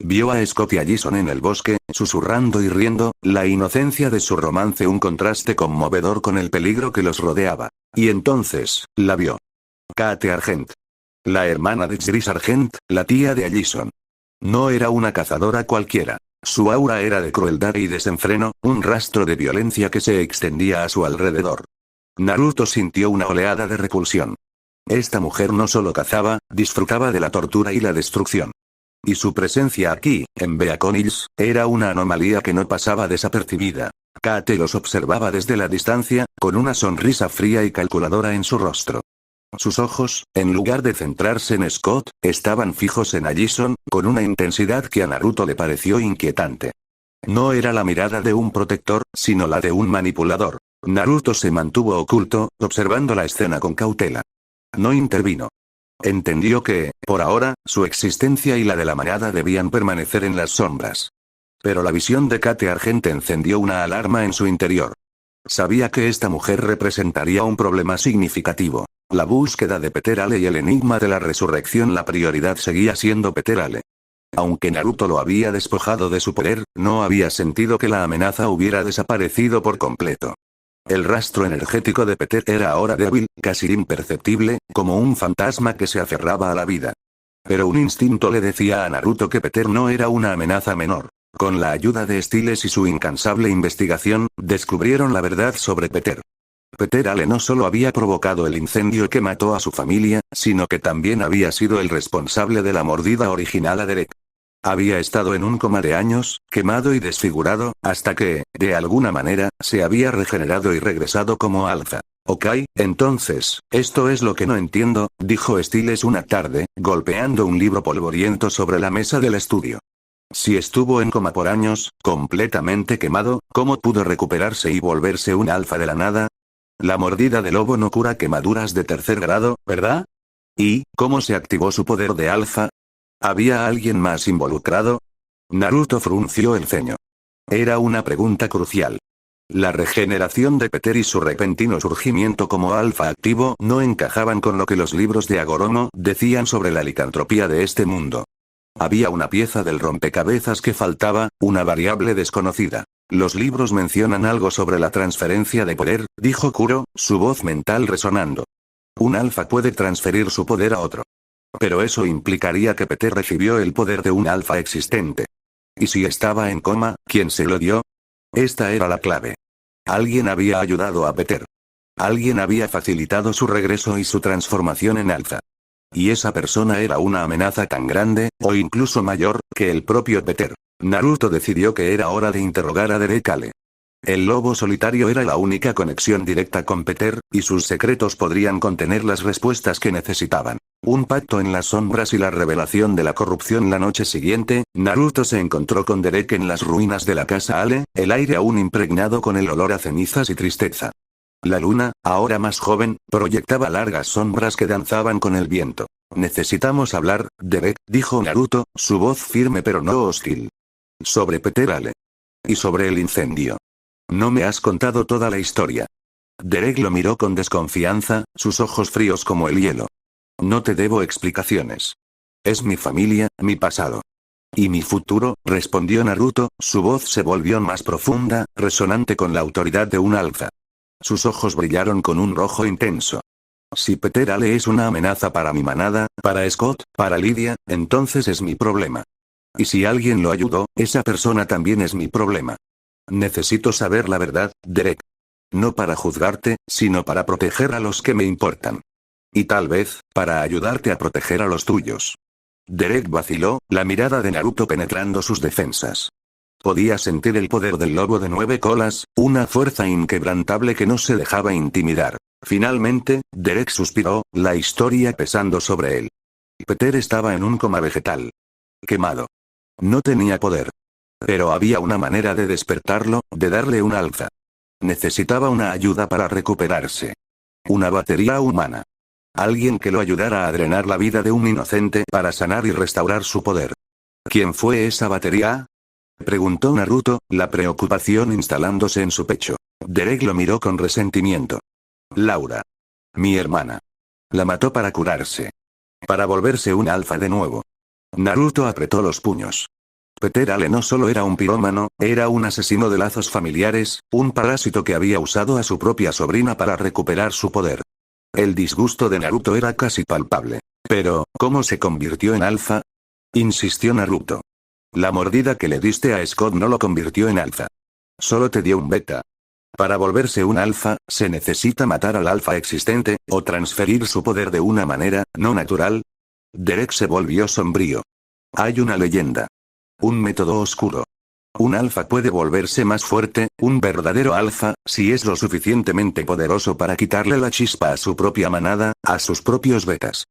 Speaker 1: Vio a Scott y a Jason en el bosque, susurrando y riendo, la inocencia de su romance un contraste conmovedor con el peligro que los rodeaba. Y entonces, la vio. Kate Argent. La hermana de Chris Argent, la tía de Jason. No era una cazadora cualquiera. Su aura era de crueldad y desenfreno, un rastro de violencia que se extendía a su alrededor. Naruto sintió una oleada de repulsión. Esta mujer no solo cazaba, disfrutaba de la tortura y la destrucción. Y su presencia aquí, en Beacon Hills, era una anomalía que no pasaba desapercibida. Kate los observaba desde la distancia, con una sonrisa fría y calculadora en su rostro. Sus ojos, en lugar de centrarse en Scott, estaban fijos en Jason, con una intensidad que a Naruto le pareció inquietante. No era la mirada de un protector, sino la de un manipulador. Naruto se mantuvo oculto, observando la escena con cautela. No intervino. Entendió que, por ahora, su existencia y la de la manada debían permanecer en las sombras. Pero la visión de Kate Argent encendió una alarma en su interior. Sabía que esta mujer representaría un problema significativo. La búsqueda de Peter y el enigma de la resurrección. La prioridad seguía siendo Peter. Aunque Naruto lo había despojado de su poder, no había sentido que la amenaza hubiera desaparecido por completo. El rastro energético de Peter era ahora débil, casi imperceptible, como un fantasma que se aferraba a la vida. Pero un instinto le decía a Naruto que Peter no era una amenaza menor. Con la ayuda de Styles y su incansable investigación, descubrieron la verdad sobre Peter. Peter no solo había provocado el incendio que mató a su familia, sino que también había sido el responsable de la mordida original a Derek. Había estado en un coma de años, quemado y desfigurado, hasta que, de alguna manera, se había regenerado y regresado como alfa. Ok, entonces, esto es lo que no entiendo, dijo Styles una tarde, golpeando un libro polvoriento sobre la mesa del estudio. Si estuvo en coma por años, completamente quemado, ¿cómo pudo recuperarse y volverse un alfa de la nada? La mordida de lobo no cura quemaduras de tercer grado, ¿verdad? ¿Y cómo se activó su poder de alfa? ¿Había alguien más involucrado? Naruto frunció el ceño. Era una pregunta crucial. La regeneración de Peter y su repentino surgimiento como alfa activo no encajaban con lo que los libros de Agoromo decían sobre la licantropía de este mundo. Había una pieza del rompecabezas que faltaba, una variable desconocida. Los libros mencionan algo sobre la transferencia de poder, dijo Kuro, su voz mental resonando. Un alfa puede transferir su poder a otro. Pero eso implicaría que Peter recibió el poder de un alfa existente. ¿Y si estaba en coma, quién se lo dio? Esta era la clave. Alguien había ayudado a Peter. Alguien había facilitado su regreso y su transformación en alfa. Y esa persona era una amenaza tan grande, o incluso mayor, que el propio Peter. Naruto decidió que era hora de interrogar a Derek. El lobo solitario era la única conexión directa con Peter, y sus secretos podrían contener las respuestas que necesitaban. Un pacto en las sombras y la revelación de la corrupción. La noche siguiente, Naruto se encontró con Derek en las ruinas de la casa Ale, el aire aún impregnado con el olor a cenizas y tristeza. La luna, ahora más joven, proyectaba largas sombras que danzaban con el viento. Necesitamos hablar, Derek, dijo Naruto, su voz firme pero no hostil. Sobre Peter. Y sobre el incendio. No me has contado toda la historia. Derek lo miró con desconfianza, sus ojos fríos como el hielo. No te debo explicaciones. Es mi familia, mi pasado. Y mi futuro, respondió Naruto, su voz se volvió más profunda, resonante con la autoridad de un alfa. Sus ojos brillaron con un rojo intenso. Si Peter es una amenaza para mi manada, para Scott, para Lydia, entonces es mi problema. Y si alguien lo ayudó, esa persona también es mi problema. Necesito saber la verdad, Derek. No para juzgarte, sino para proteger a los que me importan. Y tal vez, para ayudarte a proteger a los tuyos. Derek vaciló, la mirada de Naruto penetrando sus defensas. Podía sentir el poder del lobo de 9 colas, una fuerza inquebrantable que no se dejaba intimidar. Finalmente, Derek suspiró, la historia pesando sobre él. Peter estaba en un coma vegetal. Quemado. No tenía poder. Pero había una manera de despertarlo, de darle un alza. Necesitaba una ayuda para recuperarse. Una batería humana. Alguien que lo ayudara a drenar la vida de un inocente para sanar y restaurar su poder. ¿Quién fue esa batería? Preguntó Naruto, la preocupación instalándose en su pecho. Derek lo miró con resentimiento. Laura. Mi hermana. La mató para curarse. Para volverse un alfa de nuevo. Naruto apretó los puños. Peter Ale no solo era un pirómano, era un asesino de lazos familiares, un parásito que había usado a su propia sobrina para recuperar su poder. El disgusto de Naruto era casi palpable. Pero, ¿cómo se convirtió en alfa? Insistió Naruto. La mordida que le diste a Scott no lo convirtió en alfa. Solo te dio un beta. Para volverse un alfa, se necesita matar al alfa existente, o transferir su poder de una manera no natural. Derek se volvió sombrío. Hay una leyenda. Un método oscuro. Un alfa puede volverse más fuerte, un verdadero alfa, si es lo suficientemente poderoso para quitarle la chispa a su propia manada, a sus propios betas.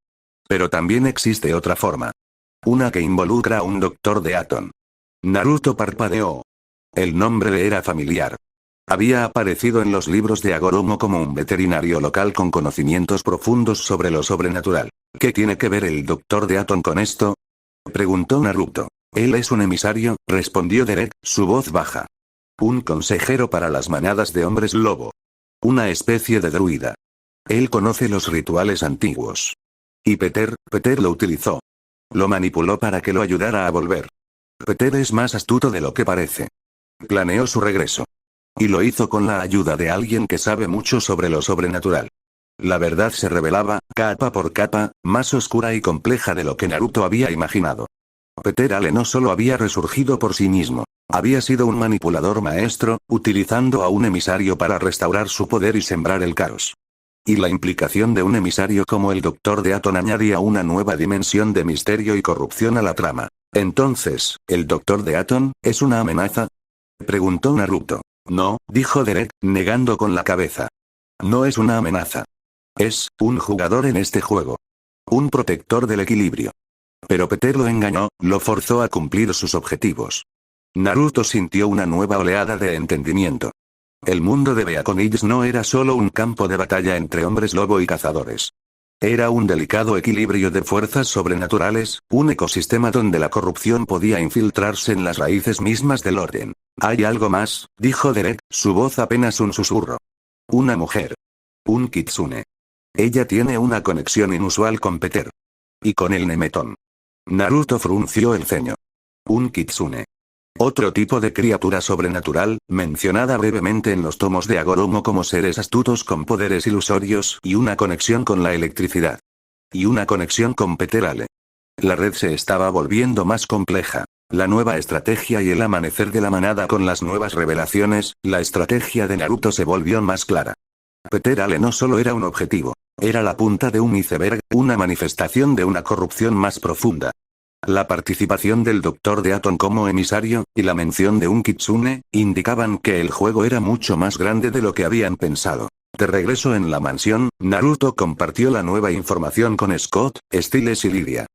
Speaker 1: Pero también existe otra forma. Una que involucra a un doctor de Aton. Naruto parpadeó. El nombre le era familiar. Había aparecido en los libros de Agoromo como un veterinario local con conocimientos profundos sobre lo sobrenatural. ¿Qué tiene que ver el doctor de Aton con esto? Preguntó Naruto. Él es un emisario, respondió Derek, su voz baja. Un consejero para las manadas de hombres lobo. Una especie de druida. Él conoce los rituales antiguos. Y Peter lo utilizó. Lo manipuló para que lo ayudara a volver. Peter es más astuto de lo que parece. Planeó su regreso. Y lo hizo con la ayuda de alguien que sabe mucho sobre lo sobrenatural. La verdad se revelaba, capa por capa, más oscura y compleja de lo que Naruto había imaginado. Peter Ale no solo había resurgido por sí mismo. Había sido un manipulador maestro, utilizando a un emisario para restaurar su poder y sembrar el caos. Y la implicación de un emisario como el Doctor de Aton añadía una nueva dimensión de misterio y corrupción a la trama. Entonces, ¿el Doctor de Aton es una amenaza? Preguntó Naruto. No, dijo Derek, negando con la cabeza. No es una amenaza. Es un jugador en este juego. Un protector del equilibrio. Pero Peter lo engañó, lo forzó a cumplir sus objetivos. Naruto sintió una nueva oleada de entendimiento. El mundo de Beacon no era solo un campo de batalla entre hombres lobo y cazadores. Era un delicado equilibrio de fuerzas sobrenaturales, un ecosistema donde la corrupción podía infiltrarse en las raíces mismas del orden. Hay algo más, dijo Derek, su voz apenas un susurro. Una mujer. Un kitsune. Ella tiene una conexión inusual con Peter. Y con el Nemeton. Naruto frunció el ceño. Un kitsune. Otro tipo de criatura sobrenatural, mencionada brevemente en los tomos de Agoromo como seres astutos con poderes ilusorios y una conexión con la electricidad. Y una conexión con Peter Ale. La red se estaba volviendo más compleja. La nueva estrategia y el amanecer de la manada con las nuevas revelaciones, la estrategia de Naruto se volvió más clara. Peter Ale no solo era un objetivo. Era la punta de un iceberg, una manifestación de una corrupción más profunda. La participación del Doctor de Aton como emisario, y la mención de un kitsune, indicaban que el juego era mucho más grande de lo que habían pensado. De regreso en la mansión, Naruto compartió la nueva información con Scott, Styles y Lidia.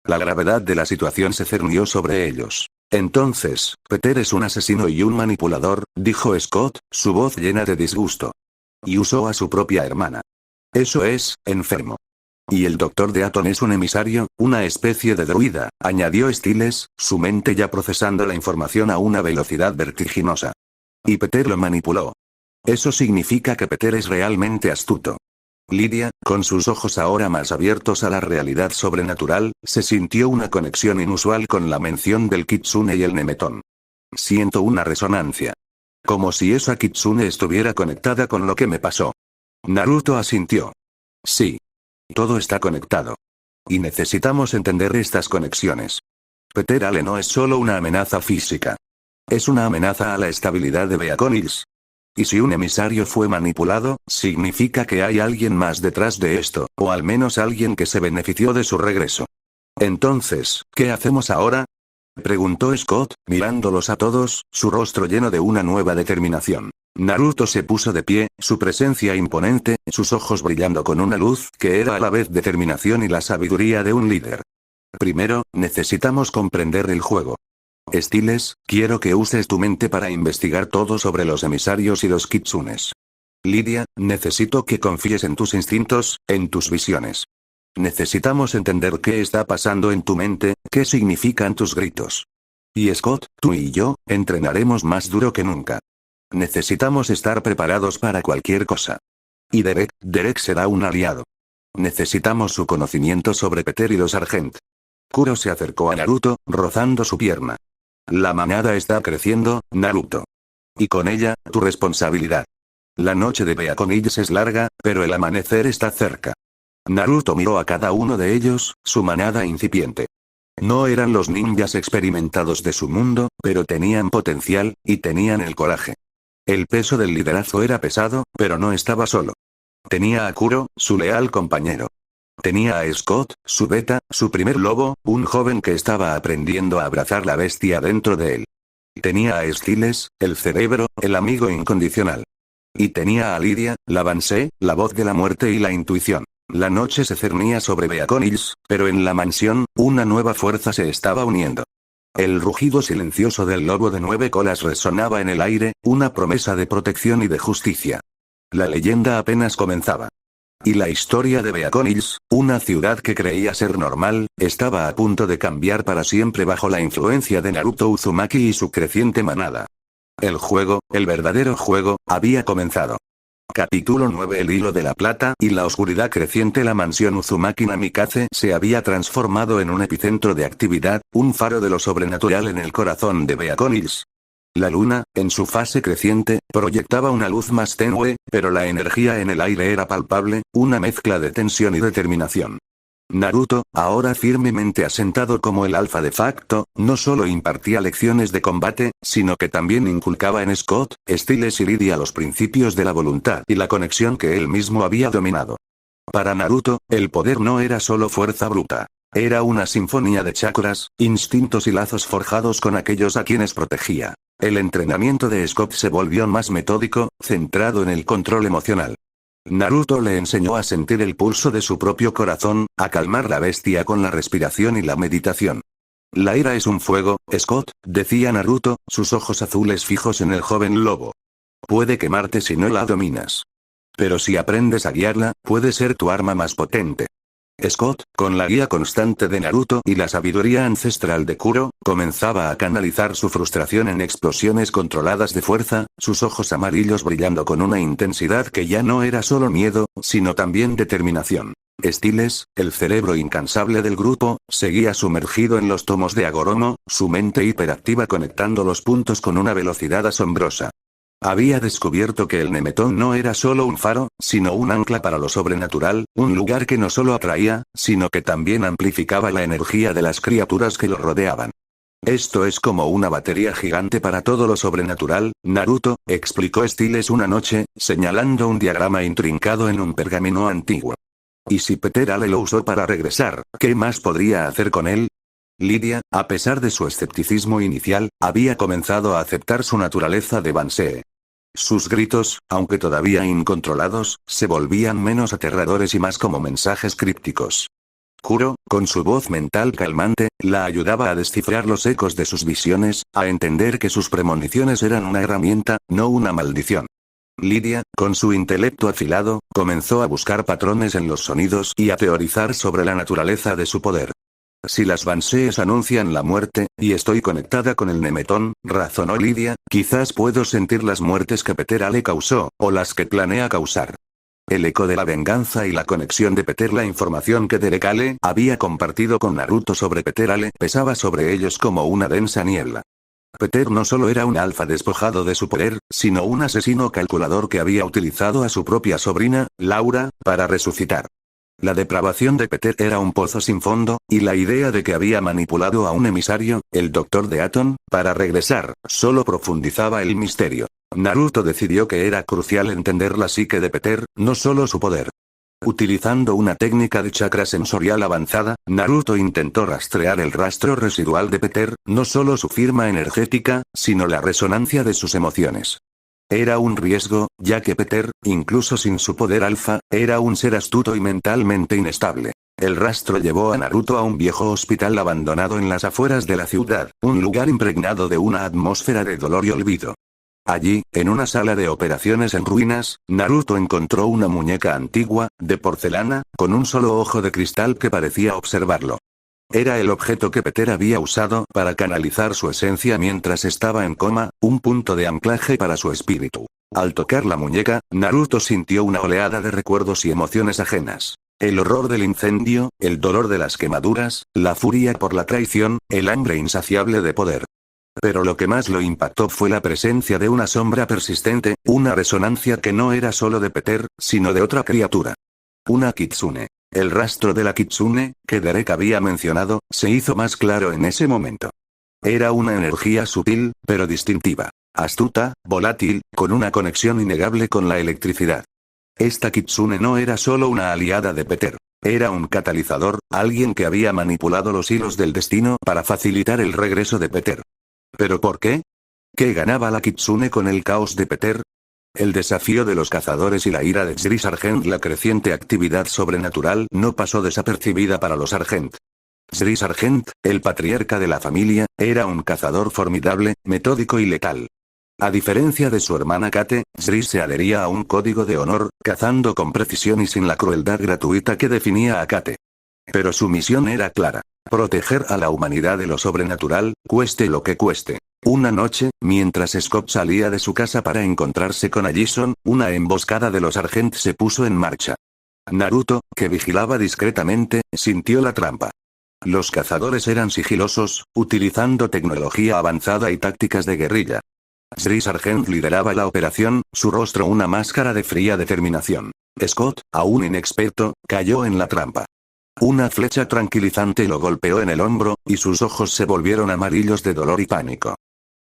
Speaker 1: La gravedad de la situación se cernió sobre ellos. Entonces, Peter es un asesino y un manipulador, dijo Scott, su voz llena de disgusto. Y usó a su propia hermana. Eso es, enfermo. Y el Doctor de Aton es un emisario, una especie de druida, añadió Styles, su mente ya procesando la información a una velocidad vertiginosa. Y Peter lo manipuló. Eso significa que Peter es realmente astuto. Lidia, con sus ojos ahora más abiertos a la realidad sobrenatural, se sintió una conexión inusual con la mención del kitsune y el Nemeton. Siento una resonancia. Como si esa kitsune estuviera conectada con lo que me pasó. Naruto asintió. Sí. Todo está conectado. Y necesitamos entender estas conexiones. Peter Ale no es solo una amenaza física. Es una amenaza a la estabilidad de Beacon Hills. Y si un emisario fue manipulado, significa que hay alguien más detrás de esto, o al menos alguien que se benefició de su regreso. Entonces, ¿qué hacemos ahora? Preguntó Scott, mirándolos a todos, su rostro lleno de una nueva determinación. Naruto se puso de pie, su presencia imponente, sus ojos brillando con una luz que era a la vez determinación y la sabiduría de un líder. Primero, necesitamos comprender el juego. Styles, quiero que uses tu mente para investigar todo sobre los emisarios y los kitsunes. Lidia, necesito que confíes en tus instintos, en tus visiones. Necesitamos entender qué está pasando en tu mente, qué significan tus gritos. Y Scott, tú y yo, entrenaremos más duro que nunca. Necesitamos estar preparados para cualquier cosa. Y Derek será un aliado. Necesitamos su conocimiento sobre Peter y los Sargent. Kuro se acercó a Naruto, rozando su pierna. La manada está creciendo, Naruto. Y con ella, tu responsabilidad. La noche de Beacon-Hills es larga, pero el amanecer está cerca. Naruto miró a cada uno de ellos, su manada incipiente. No eran los ninjas experimentados de su mundo, pero tenían potencial, y tenían el coraje. El peso del liderazgo era pesado, pero no estaba solo. Tenía a Kuro, su leal compañero. Tenía a Scott, su beta, su primer lobo, un joven que estaba aprendiendo a abrazar la bestia dentro de él. Tenía a Styles, el cerebro, el amigo incondicional. Y tenía a Lidia, la Banshee, la voz de la muerte y la intuición. La noche se cernía sobre Beacon-Hills, pero en la mansión, una nueva fuerza se estaba uniendo. El rugido silencioso del lobo de 9 colas resonaba en el aire, una promesa de protección y de justicia. La leyenda apenas comenzaba. Y la historia de Beacon-Hills, una ciudad que creía ser normal, estaba a punto de cambiar para siempre bajo la influencia de Naruto Uzumaki y su creciente manada. El juego, el verdadero juego, había comenzado. Capítulo 9. El hilo de la plata y la oscuridad creciente. La mansión Uzumaki Namikaze se había transformado en un epicentro de actividad, un faro de lo sobrenatural en el corazón de Beacon-Hills. La luna, en su fase creciente, proyectaba una luz más tenue, pero la energía en el aire era palpable, una mezcla de tensión y determinación. Naruto, ahora firmemente asentado como el alfa de facto, no solo impartía lecciones de combate, sino que también inculcaba en Scott, Styles y Lidia los principios de la voluntad y la conexión que él mismo había dominado. Para Naruto, el poder no era solo fuerza bruta. Era una sinfonía de chakras, instintos y lazos forjados con aquellos a quienes protegía. El entrenamiento de Scott se volvió más metódico, centrado en el control emocional. Naruto le enseñó a sentir el pulso de su propio corazón, a calmar la bestia con la respiración y la meditación. La ira es un fuego, Scott, decía Naruto, sus ojos azules fijos en el joven lobo. Puede quemarte si no la dominas. Pero si aprendes a guiarla, puede ser tu arma más potente. Scott, con la guía constante de Naruto y la sabiduría ancestral de Kuro, comenzaba a canalizar su frustración en explosiones controladas de fuerza, sus ojos amarillos brillando con una intensidad que ya no era solo miedo, sino también determinación. Styles, el cerebro incansable del grupo, seguía sumergido en los tomos de Agoromo, su mente hiperactiva conectando los puntos con una velocidad asombrosa. Había descubierto que el Nemeton no era solo un faro, sino un ancla para lo sobrenatural, un lugar que no solo atraía, sino que también amplificaba la energía de las criaturas que lo rodeaban. Esto es como una batería gigante para todo lo sobrenatural, Naruto, explicó Styles una noche, señalando un diagrama intrincado en un pergamino antiguo. ¿Y si Peter Ale lo usó para regresar, qué más podría hacer con él? Lidia, a pesar de su escepticismo inicial, había comenzado a aceptar su naturaleza de Banshee. Sus gritos, aunque todavía incontrolados, se volvían menos aterradores y más como mensajes crípticos. Kuro, con su voz mental calmante, la ayudaba a descifrar los ecos de sus visiones, a entender que sus premoniciones eran una herramienta, no una maldición. Lidia, con su intelecto afilado, comenzó a buscar patrones en los sonidos y a teorizar sobre la naturaleza de su poder. Si las Banshees anuncian la muerte, y estoy conectada con el Nemeton, razonó Lidia, quizás puedo sentir las muertes que Peter Ale causó, o las que planea causar. El eco de la venganza y la conexión de Peter. La información que Derek Ale había compartido con Naruto sobre Peter Ale pesaba sobre ellos como una densa niebla. Peter no solo era un alfa despojado de su poder, sino un asesino calculador que había utilizado a su propia sobrina, Laura, para resucitar. La depravación de Peter era un pozo sin fondo, y la idea de que había manipulado a un emisario, el Dr. Deaton, para regresar, solo profundizaba el misterio. Naruto decidió que era crucial entender la psique de Peter, no solo su poder. Utilizando una técnica de chakra sensorial avanzada, Naruto intentó rastrear el rastro residual de Peter, no solo su firma energética, sino la resonancia de sus emociones. Era un riesgo, ya que Peter, incluso sin su poder alfa, era un ser astuto y mentalmente inestable. El rastro llevó a Naruto a un viejo hospital abandonado en las afueras de la ciudad, un lugar impregnado de una atmósfera de dolor y olvido. Allí, en una sala de operaciones en ruinas, Naruto encontró una muñeca antigua, de porcelana, con un solo ojo de cristal que parecía observarlo. Era el objeto que Peter había usado para canalizar su esencia mientras estaba en coma, un punto de anclaje para su espíritu. Al tocar la muñeca, Naruto sintió una oleada de recuerdos y emociones ajenas. El horror del incendio, el dolor de las quemaduras, la furia por la traición, el hambre insaciable de poder. Pero lo que más lo impactó fue la presencia de una sombra persistente, una resonancia que no era solo de Peter, sino de otra criatura. Una kitsune. El rastro de la kitsune, que Derek había mencionado, se hizo más claro en ese momento. Era una energía sutil, pero distintiva. Astuta, volátil, con una conexión innegable con la electricidad. Esta kitsune no era solo una aliada de Peter. Era un catalizador, alguien que había manipulado los hilos del destino para facilitar el regreso de Peter. ¿Pero por qué? ¿Qué ganaba la kitsune con el caos de Peter? El desafío de los cazadores y la ira de Sri Sargent. La creciente actividad sobrenatural no pasó desapercibida para los Sargent. Sri Sargent, el patriarca de la familia, era un cazador formidable, metódico y letal. A diferencia de su hermana Kate, Sri se adhería a un código de honor, cazando con precisión y sin la crueldad gratuita que definía a Kate. Pero su misión era clara: proteger a la humanidad de lo sobrenatural, cueste lo que cueste. Una noche, mientras Scott salía de su casa para encontrarse con Allison, una emboscada de los Sargent se puso en marcha. Naruto, que vigilaba discretamente, sintió la trampa. Los cazadores eran sigilosos, utilizando tecnología avanzada y tácticas de guerrilla. Sri Sargent lideraba la operación, su rostro una máscara de fría determinación. Scott, aún inexperto, cayó en la trampa. Una flecha tranquilizante lo golpeó en el hombro, y sus ojos se volvieron amarillos de dolor y pánico.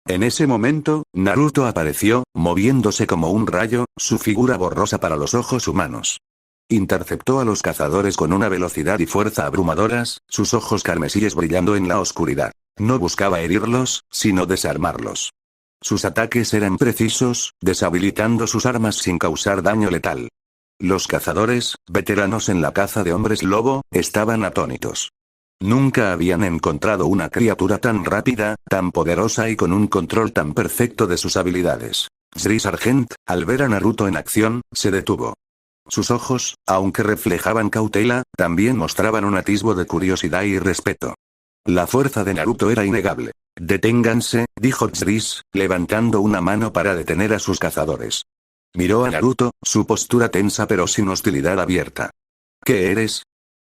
Speaker 1: En ese momento, Naruto apareció, moviéndose como un rayo, su figura borrosa para los ojos humanos. Interceptó a los cazadores con una velocidad y fuerza abrumadoras, sus ojos carmesíes brillando en la oscuridad. No buscaba herirlos, sino desarmarlos. Sus ataques eran precisos, deshabilitando sus armas sin causar daño letal. Los cazadores, veteranos en la caza de hombres lobo, estaban atónitos. Nunca habían encontrado una criatura tan rápida, tan poderosa y con un control tan perfecto de sus habilidades. Sri Sargent, al ver a Naruto en acción, se detuvo. Sus ojos, aunque reflejaban cautela, también mostraban un atisbo de curiosidad y respeto. La fuerza de Naruto era innegable. «Deténganse», dijo Tris, levantando una mano para detener a sus cazadores. Miró a Naruto, su postura tensa pero sin hostilidad abierta. «¿Qué eres?»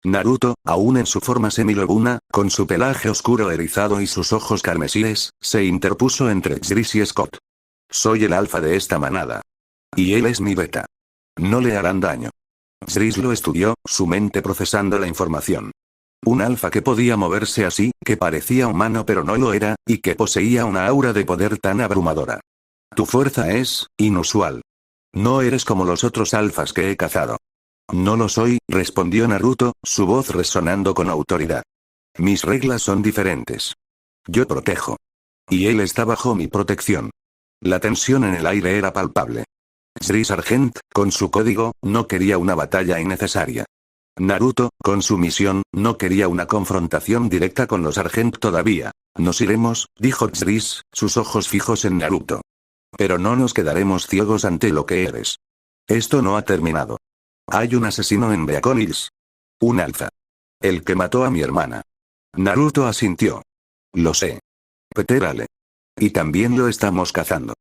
Speaker 1: Naruto, aún en su forma semilobuna, con su pelaje oscuro erizado y sus ojos carmesíes, se interpuso entre Tris y Scott. «Soy el alfa de esta manada. Y él es mi beta. No le harán daño». Tris lo estudió, su mente procesando la información. Un alfa que podía moverse así, que parecía humano pero no lo era, y que poseía una aura de poder tan abrumadora. «Tu fuerza es inusual. No eres como los otros alfas que he cazado». «No lo soy», respondió Naruto, su voz resonando con autoridad. «Mis reglas son diferentes. Yo protejo. Y él está bajo mi protección». La tensión en el aire era palpable. Sri Sargent, con su código, no quería una batalla innecesaria. Naruto, con su misión, no quería una confrontación directa con los Sargent todavía. «Nos iremos», dijo Tris, sus ojos fijos en Naruto. «Pero no nos quedaremos ciegos ante lo que eres. Esto no ha terminado. Hay un asesino en Beacon Hills. Un alfa. El que mató a mi hermana». Naruto asintió. «Lo sé. Peter Ale. Y también lo estamos cazando.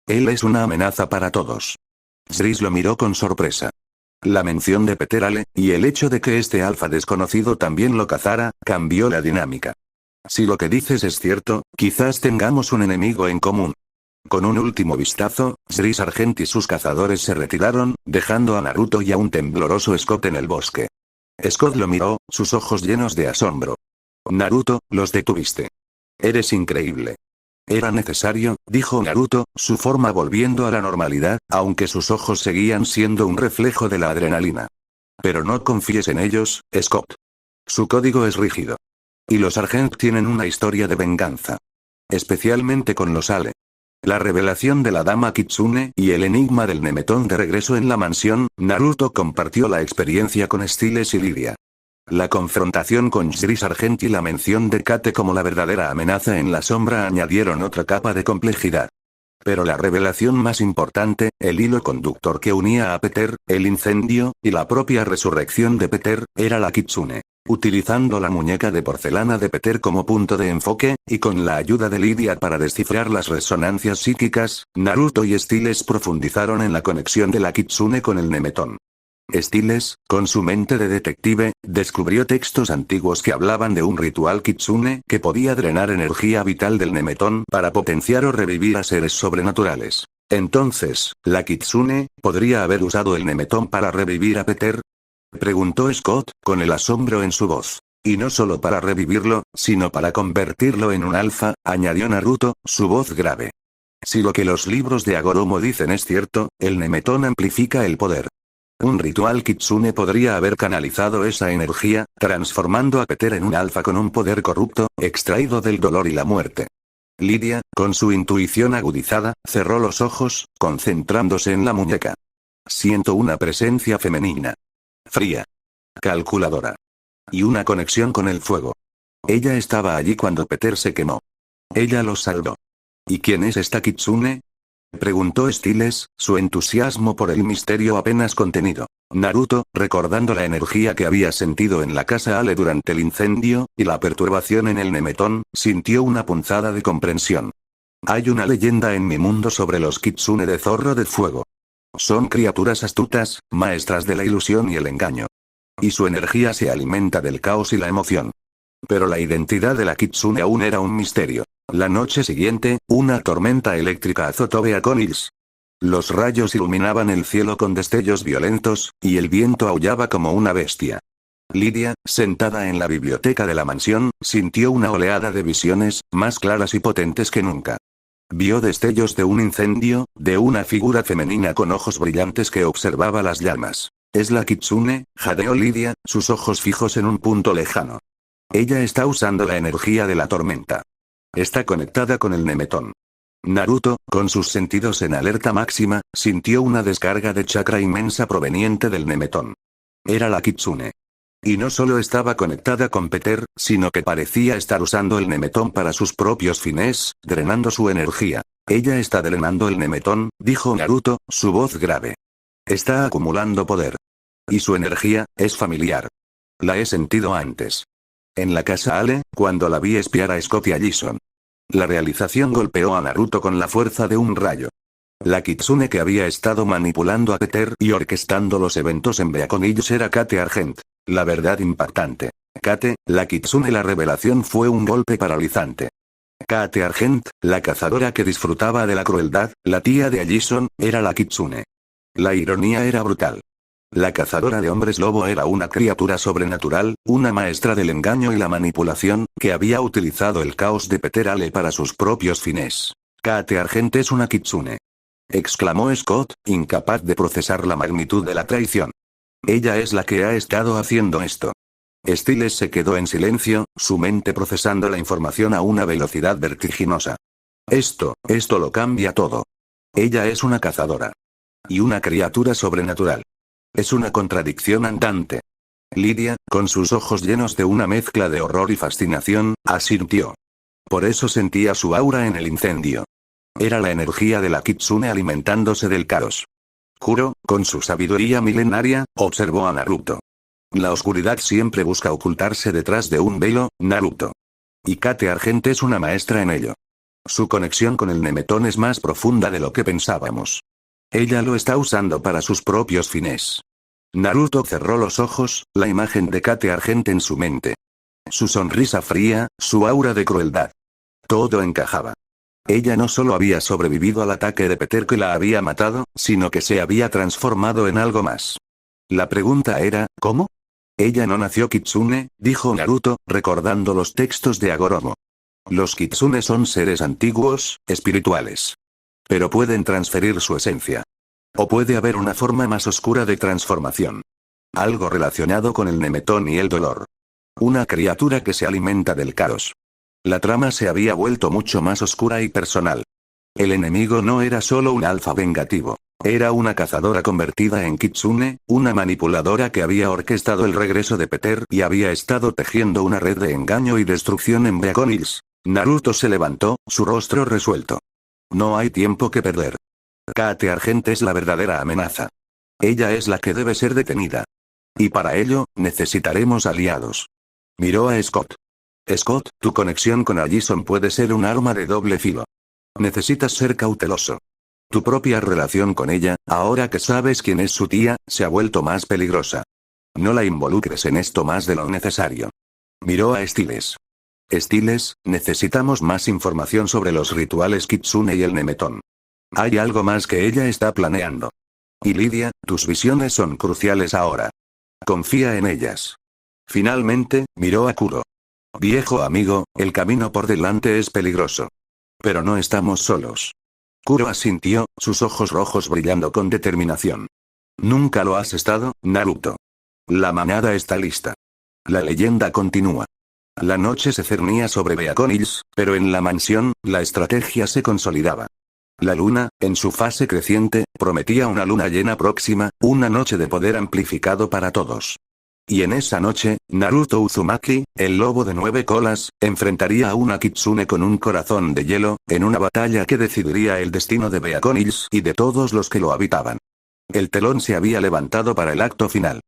Speaker 1: Él es una amenaza para todos». Tris lo miró con sorpresa. La mención de Peter Ale, y el hecho de que este alfa desconocido también lo cazara, cambió la dinámica. «Si lo que dices es cierto, quizás tengamos un enemigo en común». Con un último vistazo, Sri Sargent y sus cazadores se retiraron, dejando a Naruto y a un tembloroso Scott en el bosque. Scott lo miró, sus ojos llenos de asombro. «Naruto, los detuviste. Eres increíble». «Era necesario», dijo Naruto, su forma volviendo a la normalidad, aunque sus ojos seguían siendo un reflejo de la adrenalina. «Pero no confíes en ellos, Scott. Su código es rígido. Y los Sargent tienen una historia de venganza. Especialmente con los Ale». La revelación de la dama Kitsune y el enigma del Nemetón de regreso en la mansión, Naruto compartió la experiencia con Styles y Lidia. La confrontación con Sri Sargent y la mención de Kate como la verdadera amenaza en la sombra añadieron otra capa de complejidad. Pero la revelación más importante, el hilo conductor que unía a Peter, el incendio, y la propia resurrección de Peter, era la Kitsune. Utilizando la muñeca de porcelana de Peter como punto de enfoque, y con la ayuda de Lydia para descifrar las resonancias psíquicas, Naruto y Styles profundizaron en la conexión de la Kitsune con el Nemeton. Styles, con su mente de detective, descubrió textos antiguos que hablaban de un ritual Kitsune que podía drenar energía vital del Nemeton para potenciar o revivir a seres sobrenaturales. Entonces, ¿la Kitsune podría haber usado el Nemeton para revivir a Peter? Preguntó Scott, con el asombro en su voz. Y no solo para revivirlo, sino para convertirlo en un alfa, añadió Naruto, su voz grave. Si lo que los libros de Agoromo dicen es cierto, el Nemeton amplifica el poder. Un ritual Kitsune podría haber canalizado esa energía, transformando a Peter en un alfa con un poder corrupto, extraído del dolor y la muerte. Lydia, con su intuición agudizada, cerró los ojos, concentrándose en la muñeca. Siento una presencia femenina. Fría. Calculadora. Y una conexión con el fuego. Ella estaba allí cuando Peter se quemó. Ella los salvó. ¿Y quién es esta Kitsune? Preguntó Styles, su entusiasmo por el misterio apenas contenido. Naruto, recordando la energía que había sentido en la casa Ale durante el incendio, y la perturbación en el Nemeton, sintió una punzada de comprensión. Hay una leyenda en mi mundo sobre los Kitsune de Zorro de Fuego. Son criaturas astutas, maestras de la ilusión y el engaño. Y su energía se alimenta del caos y la emoción. Pero la identidad de la Kitsune aún era un misterio. La noche siguiente, una tormenta eléctrica azotó Beacon Hills. Los rayos iluminaban el cielo con destellos violentos, y el viento aullaba como una bestia. Lydia, sentada en la biblioteca de la mansión, sintió una oleada de visiones, más claras y potentes que nunca. Vio destellos de un incendio, de una figura femenina con ojos brillantes que observaba las llamas. ¿Es la Kitsune?, jadeó Lydia, sus ojos fijos en un punto lejano. Ella está usando la energía de la tormenta. Está conectada con el Nemeton. Naruto, con sus sentidos en alerta máxima, sintió una descarga de chakra inmensa proveniente del Nemeton. Era la Kitsune. Y no solo estaba conectada con Peter, sino que parecía estar usando el Nemeton para sus propios fines, drenando su energía. Ella está drenando el Nemeton, dijo Naruto, su voz grave. Está acumulando poder. Y su energía, es familiar. La he sentido antes. En la casa Ale, cuando la vi espiar a Scott y a Jason. La realización golpeó a Naruto con la fuerza de un rayo. La Kitsune que había estado manipulando a Peter y orquestando los eventos en Beacon Hills era Kate Argent. La verdad impactante. Kate, la Kitsune. La revelación fue un golpe paralizante. Kate Argent, la cazadora que disfrutaba de la crueldad, la tía de Allison, era la Kitsune. La ironía era brutal. La cazadora de hombres lobo era una criatura sobrenatural, una maestra del engaño y la manipulación, que había utilizado el caos de Peter Ale para sus propios fines. Kate Argent es una Kitsune. Exclamó Scott, incapaz de procesar la magnitud de la traición. Ella es la que ha estado haciendo esto. Styles se quedó en silencio, su mente procesando la información a una velocidad vertiginosa. Esto lo cambia todo. Ella es una cazadora. Y una criatura sobrenatural. Es una contradicción andante. Lydia, con sus ojos llenos de una mezcla de horror y fascinación, asintió. Por eso sentía su aura en el incendio. Era la energía de la Kitsune alimentándose del caos. Kuro, con su sabiduría milenaria, observó a Naruto. La oscuridad siempre busca ocultarse detrás de un velo, Naruto. Y Kate Argent es una maestra en ello. Su conexión con el Nemeton es más profunda de lo que pensábamos. Ella lo está usando para sus propios fines. Naruto cerró los ojos, la imagen de Kate Argent en su mente. Su sonrisa fría, su aura de crueldad. Todo encajaba. Ella no solo había sobrevivido al ataque de Peter que la había matado, sino que se había transformado en algo más. La pregunta era, ¿cómo? Ella no nació Kitsune, dijo Naruto, recordando los textos de Agoromo. Los Kitsune son seres antiguos, espirituales. Pero pueden transferir su esencia. O puede haber una forma más oscura de transformación. Algo relacionado con el Nemeton y el dolor. Una criatura que se alimenta del caos. La trama se había vuelto mucho más oscura y personal. El enemigo no era solo un alfa vengativo. Era una cazadora convertida en Kitsune, una manipuladora que había orquestado el regreso de Peter y había estado tejiendo una red de engaño y destrucción en Beacon Hills. Naruto se levantó, su rostro resuelto. No hay tiempo que perder. Kate Argent es la verdadera amenaza. Ella es la que debe ser detenida. Y para ello, necesitaremos aliados. Miró a Scott. Scott, tu conexión con Allison puede ser un arma de doble filo. Necesitas ser cauteloso. Tu propia relación con ella, ahora que sabes quién es su tía, se ha vuelto más peligrosa. No la involucres en esto más de lo necesario. Miró a Stiles. Stiles, necesitamos más información sobre los rituales Kitsune y el Nemeton. Hay algo más que ella está planeando. Y Lydia, tus visiones son cruciales ahora. Confía en ellas. Finalmente, miró a Kuro. Viejo amigo, el camino por delante es peligroso. Pero no estamos solos. Kuro asintió, sus ojos rojos brillando con determinación. Nunca lo has estado, Naruto. La manada está lista. La leyenda continúa. La noche se cernía sobre Beacon Hills, pero en la mansión, la estrategia se consolidaba. La luna, en su fase creciente, prometía una luna llena próxima, una noche de poder amplificado para todos. Y en esa noche, Naruto Uzumaki, el lobo de 9 colas, enfrentaría a una Kitsune con un corazón de hielo, en una batalla que decidiría el destino de Beacon Hills y de todos los que lo habitaban. El telón se había levantado para el acto final.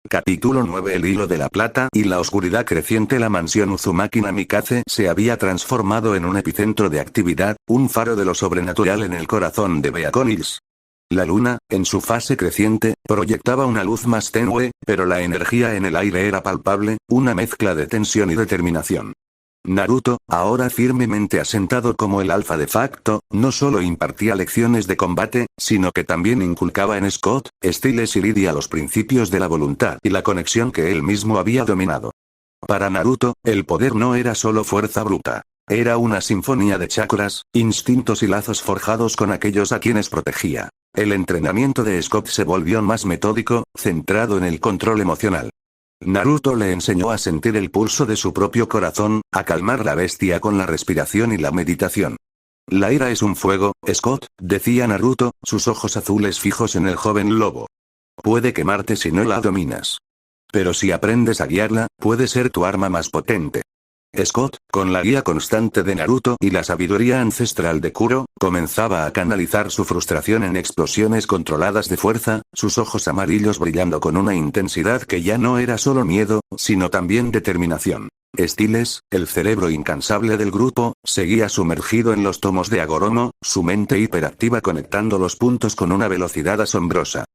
Speaker 1: Capítulo 9. El hilo de la plata y la oscuridad creciente. La mansión Uzumaki Namikaze se había transformado en un epicentro de actividad, un faro de lo sobrenatural en el corazón de Beacon Hills. La luna, en su fase creciente, proyectaba una luz más tenue, pero la energía en el aire era palpable, una mezcla de tensión y determinación. Naruto, ahora firmemente asentado como el alfa de facto, no solo impartía lecciones de combate, sino que también inculcaba en Scott, Stiles y Lydia los principios de la voluntad y la conexión que él mismo había dominado. Para Naruto, el poder no era solo fuerza bruta. Era una sinfonía de chakras, instintos y lazos forjados con aquellos a quienes protegía. El entrenamiento de Scott se volvió más metódico, centrado en el control emocional. Naruto le enseñó a sentir el pulso de su propio corazón, a calmar la bestia con la respiración y la meditación. La ira es un fuego, Scott, decía Naruto, sus ojos azules fijos en el joven lobo. Puede quemarte si no la dominas. Pero si aprendes a guiarla, puede ser tu arma más potente. Scott, con la guía constante de Naruto y la sabiduría ancestral de Kuro, comenzaba a canalizar su frustración en explosiones controladas de fuerza, sus ojos amarillos brillando con una intensidad que ya no era solo miedo, sino también determinación. Stiles, el cerebro incansable del grupo, seguía sumergido en los tomos de Agoromo, su mente hiperactiva conectando los puntos con una velocidad asombrosa.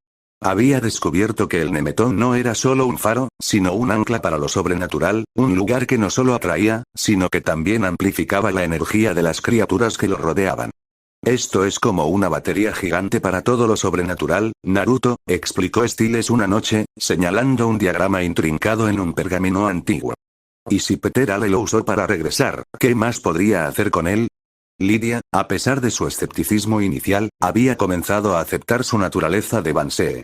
Speaker 1: Había descubierto que el Nemeton no era solo un faro, sino un ancla para lo sobrenatural, un lugar que no solo atraía, sino que también amplificaba la energía de las criaturas que lo rodeaban. Esto es como una batería gigante para todo lo sobrenatural, Naruto, explicó Stiles una noche, señalando un diagrama intrincado en un pergamino antiguo. ¿Y si Peter Ale lo usó para regresar, qué más podría hacer con él? Lydia, a pesar de su escepticismo inicial, había comenzado a aceptar su naturaleza de Bansee.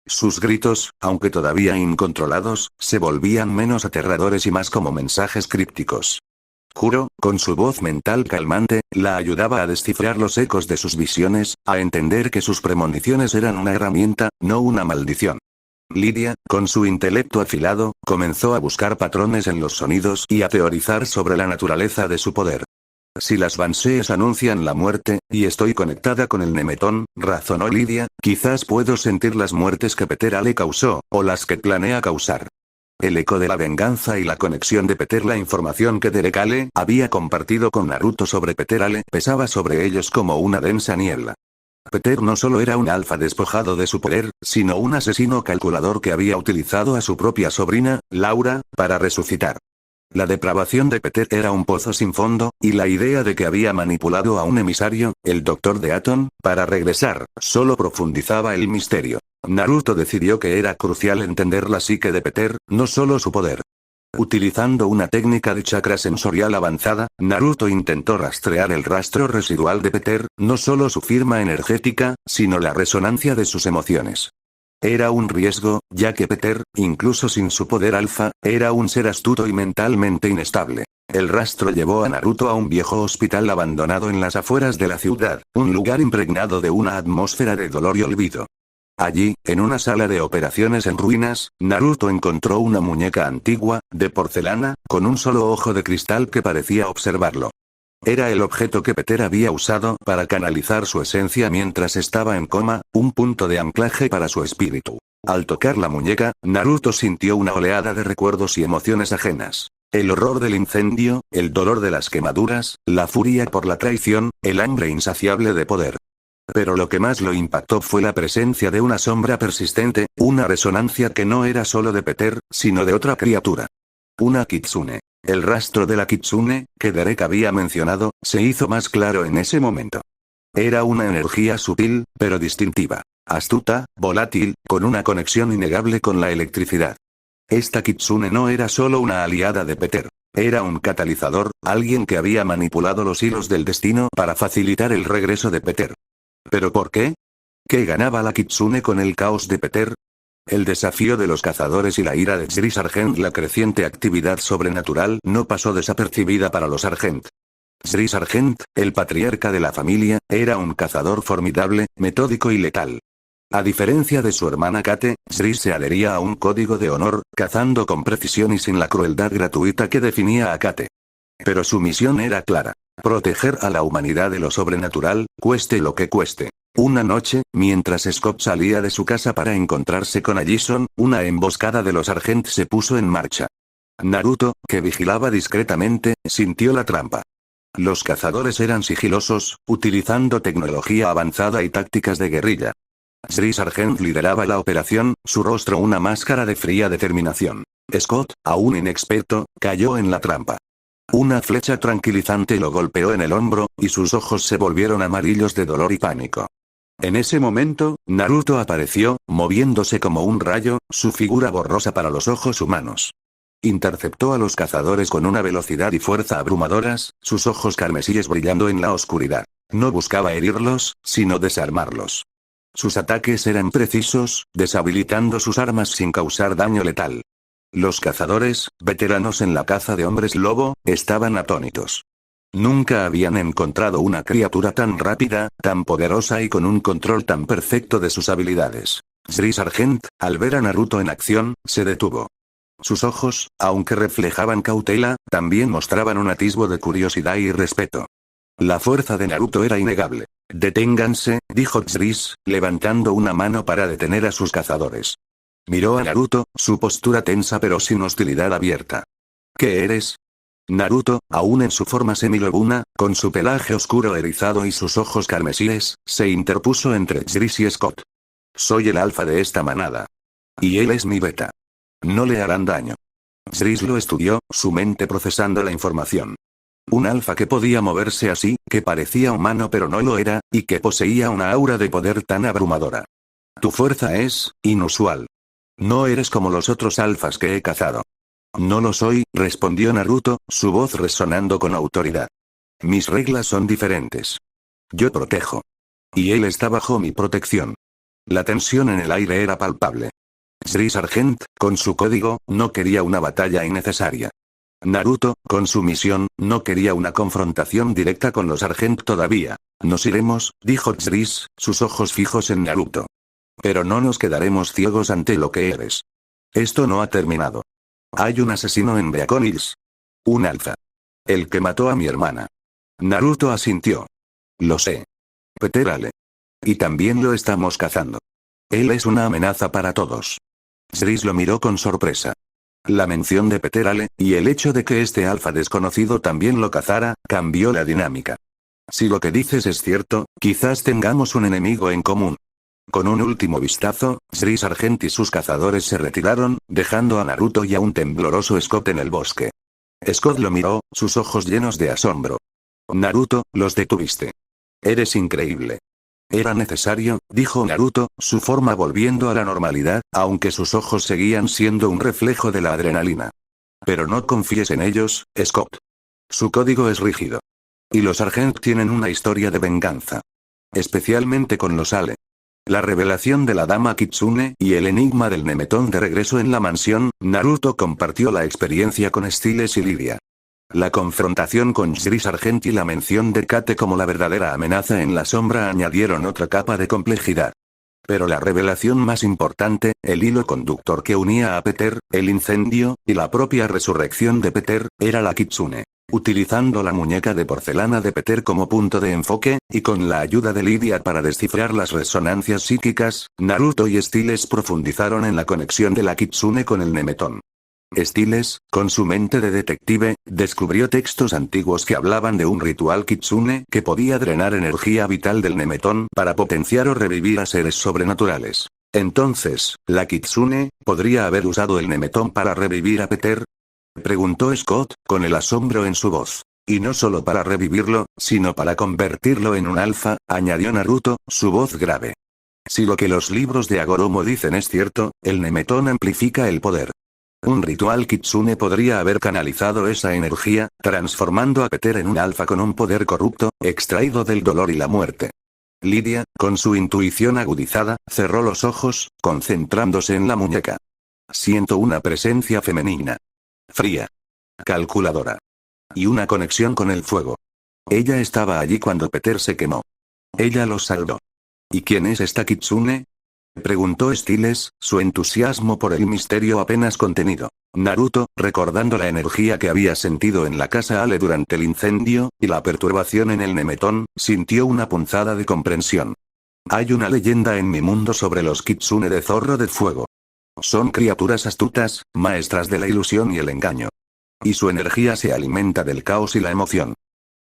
Speaker 1: Sus gritos, aunque todavía incontrolados, se volvían menos aterradores y más como mensajes crípticos. Kuro, con su voz mental calmante, la ayudaba a descifrar los ecos de sus visiones, a entender que sus premoniciones eran una herramienta, no una maldición. Lydia, con su intelecto afilado, comenzó a buscar patrones en los sonidos y a teorizar sobre la naturaleza de su poder. Si las Bansees anuncian la muerte, y estoy conectada con el Nemeton, razonó Lydia, quizás puedo sentir las muertes que Peter Ale causó, o las que planea causar. El eco de la venganza y la conexión de Peter. La información que Derek Ale había compartido con Naruto sobre Peter Ale pesaba sobre ellos como una densa niebla. Peter no solo era un alfa despojado de su poder, sino un asesino calculador que había utilizado a su propia sobrina, Laura, para resucitar. La depravación de Peter era un pozo sin fondo, y la idea de que había manipulado a un emisario, el Dr. Deaton, para regresar, solo profundizaba el misterio. Naruto decidió que era crucial entender la psique de Peter, no solo su poder. Utilizando una técnica de chakra sensorial avanzada, Naruto intentó rastrear el rastro residual de Peter, no solo su firma energética, sino la resonancia de sus emociones. Era un riesgo, ya que Peter, incluso sin su poder alfa, era un ser astuto y mentalmente inestable. El rastro llevó a Naruto a un viejo hospital abandonado en las afueras de la ciudad, un lugar impregnado de una atmósfera de dolor y olvido. Allí, en una sala de operaciones en ruinas, Naruto encontró una muñeca antigua, de porcelana, con un solo ojo de cristal que parecía observarlo. Era el objeto que Peter había usado para canalizar su esencia mientras estaba en coma, un punto de anclaje para su espíritu. Al tocar la muñeca, Naruto sintió una oleada de recuerdos y emociones ajenas. El horror del incendio, el dolor de las quemaduras, la furia por la traición, el hambre insaciable de poder. Pero lo que más lo impactó fue la presencia de una sombra persistente, una resonancia que no era solo de Peter, sino de otra criatura. Una kitsune. El rastro de la kitsune, que Derek había mencionado, se hizo más claro en ese momento. Era una energía sutil, pero distintiva. Astuta, volátil, con una conexión innegable con la electricidad. Esta kitsune no era solo una aliada de Peter. Era un catalizador, alguien que había manipulado los hilos del destino para facilitar el regreso de Peter. ¿Pero por qué? ¿Qué ganaba la kitsune con el caos de Peter? El desafío de los cazadores y la ira de Sri Sargent. La creciente actividad sobrenatural no pasó desapercibida para los Sargent. Sri Sargent, el patriarca de la familia, era un cazador formidable, metódico y letal. A diferencia de su hermana Kate, Sri se adhería a un código de honor, cazando con precisión y sin la crueldad gratuita que definía a Kate. Pero su misión era clara: proteger a la humanidad de lo sobrenatural, cueste lo que cueste. Una noche, mientras Scott salía de su casa para encontrarse con Allison, una emboscada de los Sargent se puso en marcha. Naruto, que vigilaba discretamente, sintió la trampa. Los cazadores eran sigilosos, utilizando tecnología avanzada y tácticas de guerrilla. Sri Sargent lideraba la operación, su rostro una máscara de fría determinación. Scott, aún inexperto, cayó en la trampa. Una flecha tranquilizante lo golpeó en el hombro, y sus ojos se volvieron amarillos de dolor y pánico. En ese momento, Naruto apareció, moviéndose como un rayo, su figura borrosa para los ojos humanos. Interceptó a los cazadores con una velocidad y fuerza abrumadoras, sus ojos carmesíes brillando en la oscuridad. No buscaba herirlos, sino desarmarlos. Sus ataques eran precisos, deshabilitando sus armas sin causar daño letal. Los cazadores, veteranos en la caza de hombres lobo, estaban atónitos. Nunca habían encontrado una criatura tan rápida, tan poderosa y con un control tan perfecto de sus habilidades. Sri Sargent, al ver a Naruto en acción, se detuvo. Sus ojos, aunque reflejaban cautela, también mostraban un atisbo de curiosidad y respeto. La fuerza de Naruto era innegable. «Deténganse», dijo Sris, levantando una mano para detener a sus cazadores. Miró a Naruto, su postura tensa pero sin hostilidad abierta. «¿Qué eres?» Naruto, aún en su forma semilobuna, con su pelaje oscuro erizado y sus ojos carmesíes, se interpuso entre Sris y Scott. «Soy el alfa de esta manada. Y él es mi beta. No le harán daño». Sris lo estudió, su mente procesando la información. Un alfa que podía moverse así, que parecía humano pero no lo era, y que poseía una aura de poder tan abrumadora. «Tu fuerza es inusual. No eres como los otros alfas que he cazado». «No lo soy», respondió Naruto, su voz resonando con autoridad. «Mis reglas son diferentes. Yo protejo. Y él está bajo mi protección». La tensión en el aire era palpable. Sri Sargent, con su código, no quería una batalla innecesaria. Naruto, con su misión, no quería una confrontación directa con los Sargent todavía. «Nos iremos», dijo Sris, sus ojos fijos en Naruto. «Pero no nos quedaremos ciegos ante lo que eres. Esto no ha terminado. Hay un asesino en Beacon Hills. Un alfa. El que mató a mi hermana». Naruto asintió. «Lo sé. Peter Ale. Y también lo estamos cazando. Él es una amenaza para todos». Sris lo miró con sorpresa. La mención de Peter Ale, y el hecho de que este alfa desconocido también lo cazara, cambió la dinámica. «Si lo que dices es cierto, quizás tengamos un enemigo en común». Con un último vistazo, Sri Sargent y sus cazadores se retiraron, dejando a Naruto y a un tembloroso Scott en el bosque. Scott lo miró, sus ojos llenos de asombro. «Naruto, los detuviste. Eres increíble». «Era necesario», dijo Naruto, su forma volviendo a la normalidad, aunque sus ojos seguían siendo un reflejo de la adrenalina. «Pero no confíes en ellos, Scott. Su código es rígido. Y los Sargent tienen una historia de venganza. Especialmente con los Ale». La revelación de la dama Kitsune y el enigma del Nemetón de regreso en la mansión, Naruto compartió la experiencia con Styles y Lidia. La confrontación con Sri Sargent y la mención de Kate como la verdadera amenaza en la sombra añadieron otra capa de complejidad. Pero la revelación más importante, el hilo conductor que unía a Peter, el incendio, y la propia resurrección de Peter, era la Kitsune. Utilizando la muñeca de porcelana de Peter como punto de enfoque, y con la ayuda de Lydia para descifrar las resonancias psíquicas, Naruto y Styles profundizaron en la conexión de la Kitsune con el Nemeton. Styles, con su mente de detective, descubrió textos antiguos que hablaban de un ritual Kitsune que podía drenar energía vital del Nemeton para potenciar o revivir a seres sobrenaturales. Entonces, ¿la Kitsune podría haber usado el Nemeton para revivir a Peter?, preguntó Scott, con el asombro en su voz. Y no solo para revivirlo, sino para convertirlo en un alfa, añadió Naruto, su voz grave. Si lo que los libros de Agoromo dicen es cierto, el Nemeton amplifica el poder. Un ritual Kitsune podría haber canalizado esa energía, transformando a Peter en un alfa con un poder corrupto, extraído del dolor y la muerte. Lydia, con su intuición agudizada, cerró los ojos, concentrándose en la muñeca. Siento una presencia femenina. Fría. Calculadora. Y una conexión con el fuego. Ella estaba allí cuando Peter se quemó. Ella los salvó. ¿Y quién es esta Kitsune?, preguntó Styles, su entusiasmo por el misterio apenas contenido. Naruto, recordando la energía que había sentido en la casa Ale durante el incendio, y la perturbación en el Nemeton, sintió una punzada de comprensión. Hay una leyenda en mi mundo sobre los Kitsune de Zorro de Fuego. Son criaturas astutas, maestras de la ilusión y el engaño. Y su energía se alimenta del caos y la emoción.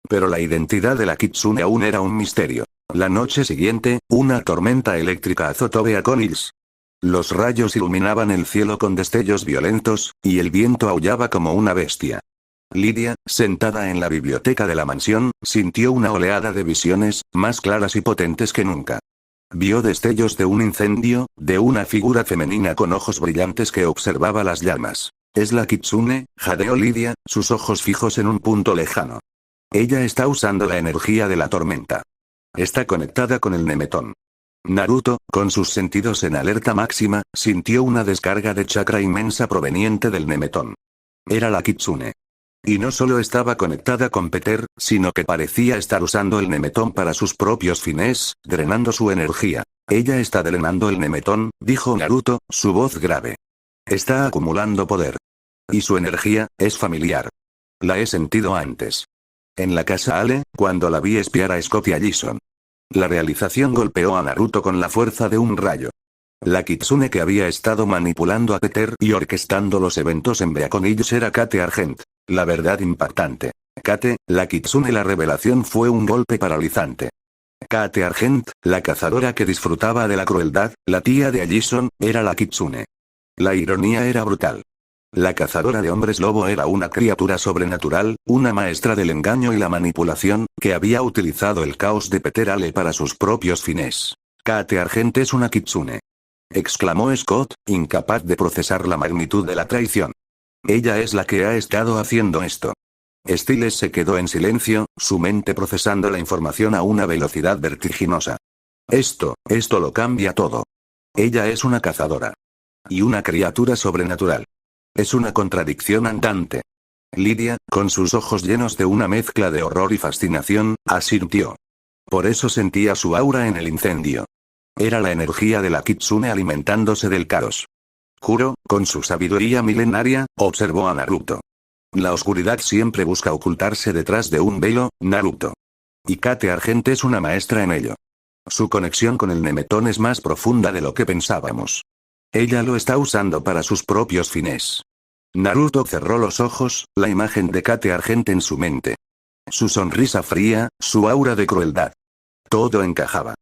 Speaker 1: Pero la identidad de la Kitsune aún era un misterio. La noche siguiente, una tormenta eléctrica azotó Beacon Hills. Los rayos iluminaban el cielo con destellos violentos, y el viento aullaba como una bestia. Lydia, sentada en la biblioteca de la mansión, sintió una oleada de visiones, más claras y potentes que nunca. Vio destellos de un incendio, de una figura femenina con ojos brillantes que observaba las llamas. ¿Es la Kitsune?, jadeó Lydia, sus ojos fijos en un punto lejano. Ella está usando la energía de la tormenta. Está conectada con el Nemeton. Naruto, con sus sentidos en alerta máxima, sintió una descarga de chakra inmensa proveniente del Nemeton. Era la Kitsune. Y no solo estaba conectada con Peter, sino que parecía estar usando el Nemeton para sus propios fines, drenando su energía. Ella está drenando el Nemeton, dijo Naruto, su voz grave. Está acumulando poder. Y su energía, es familiar. La he sentido antes. En la casa Ale, cuando la vi espiar a Scott y a Jason. La realización golpeó a Naruto con la fuerza de un rayo. La Kitsune que había estado manipulando a Peter y orquestando los eventos en Beacon Hills era Kate Argent. La verdad impactante. Kate, la Kitsune. La revelación fue un golpe paralizante. Kate Argent, la cazadora que disfrutaba de la crueldad, la tía de Jason, era la Kitsune. La ironía era brutal. La cazadora de hombres lobo era una criatura sobrenatural, una maestra del engaño y la manipulación, que había utilizado el caos de Peter Ale para sus propios fines. Kate Argent es una Kitsune, exclamó Scott, incapaz de procesar la magnitud de la traición. Ella es la que ha estado haciendo esto. Styles se quedó en silencio, su mente procesando la información a una velocidad vertiginosa. Esto lo cambia todo. Ella es una cazadora. Y una criatura sobrenatural. Es una contradicción andante. Lydia, con sus ojos llenos de una mezcla de horror y fascinación, asintió. Por eso sentía su aura en el incendio. Era la energía de la Kitsune alimentándose del caos. Kuro, con su sabiduría milenaria, observó a Naruto. La oscuridad siempre busca ocultarse detrás de un velo, Naruto. Y Kate Argent es una maestra en ello. Su conexión con el Nemeton es más profunda de lo que pensábamos. Ella lo está usando para sus propios fines. Naruto cerró los ojos, la imagen de Kate Argent en su mente. Su sonrisa fría, su aura de crueldad. Todo encajaba.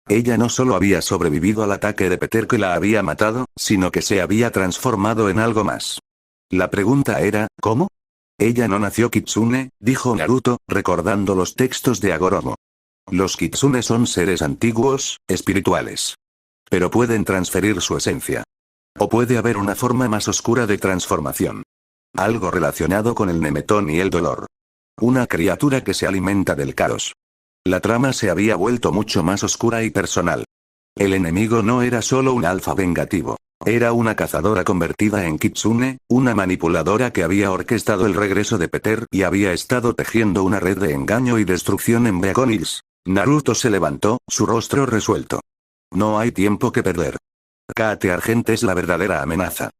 Speaker 1: Ella no solo había sobrevivido al ataque de Peter que la había matado, sino que se había transformado en algo más. La pregunta era, ¿cómo? Ella no nació Kitsune, dijo Naruto, recordando los textos de Agoromo. Los Kitsune son seres antiguos, espirituales. Pero pueden transferir su esencia. O puede haber una forma más oscura de transformación. Algo relacionado con el Nemeton y el dolor. Una criatura que se alimenta del caos. La trama se había vuelto mucho más oscura y personal. El enemigo no era solo un alfa vengativo. Era una cazadora convertida en Kitsune, una manipuladora que había orquestado el regreso de Peter y había estado tejiendo una red de engaño y destrucción en Beacon Hills. Naruto se levantó, su rostro resuelto. No hay tiempo que perder. Kate Argent es la verdadera amenaza.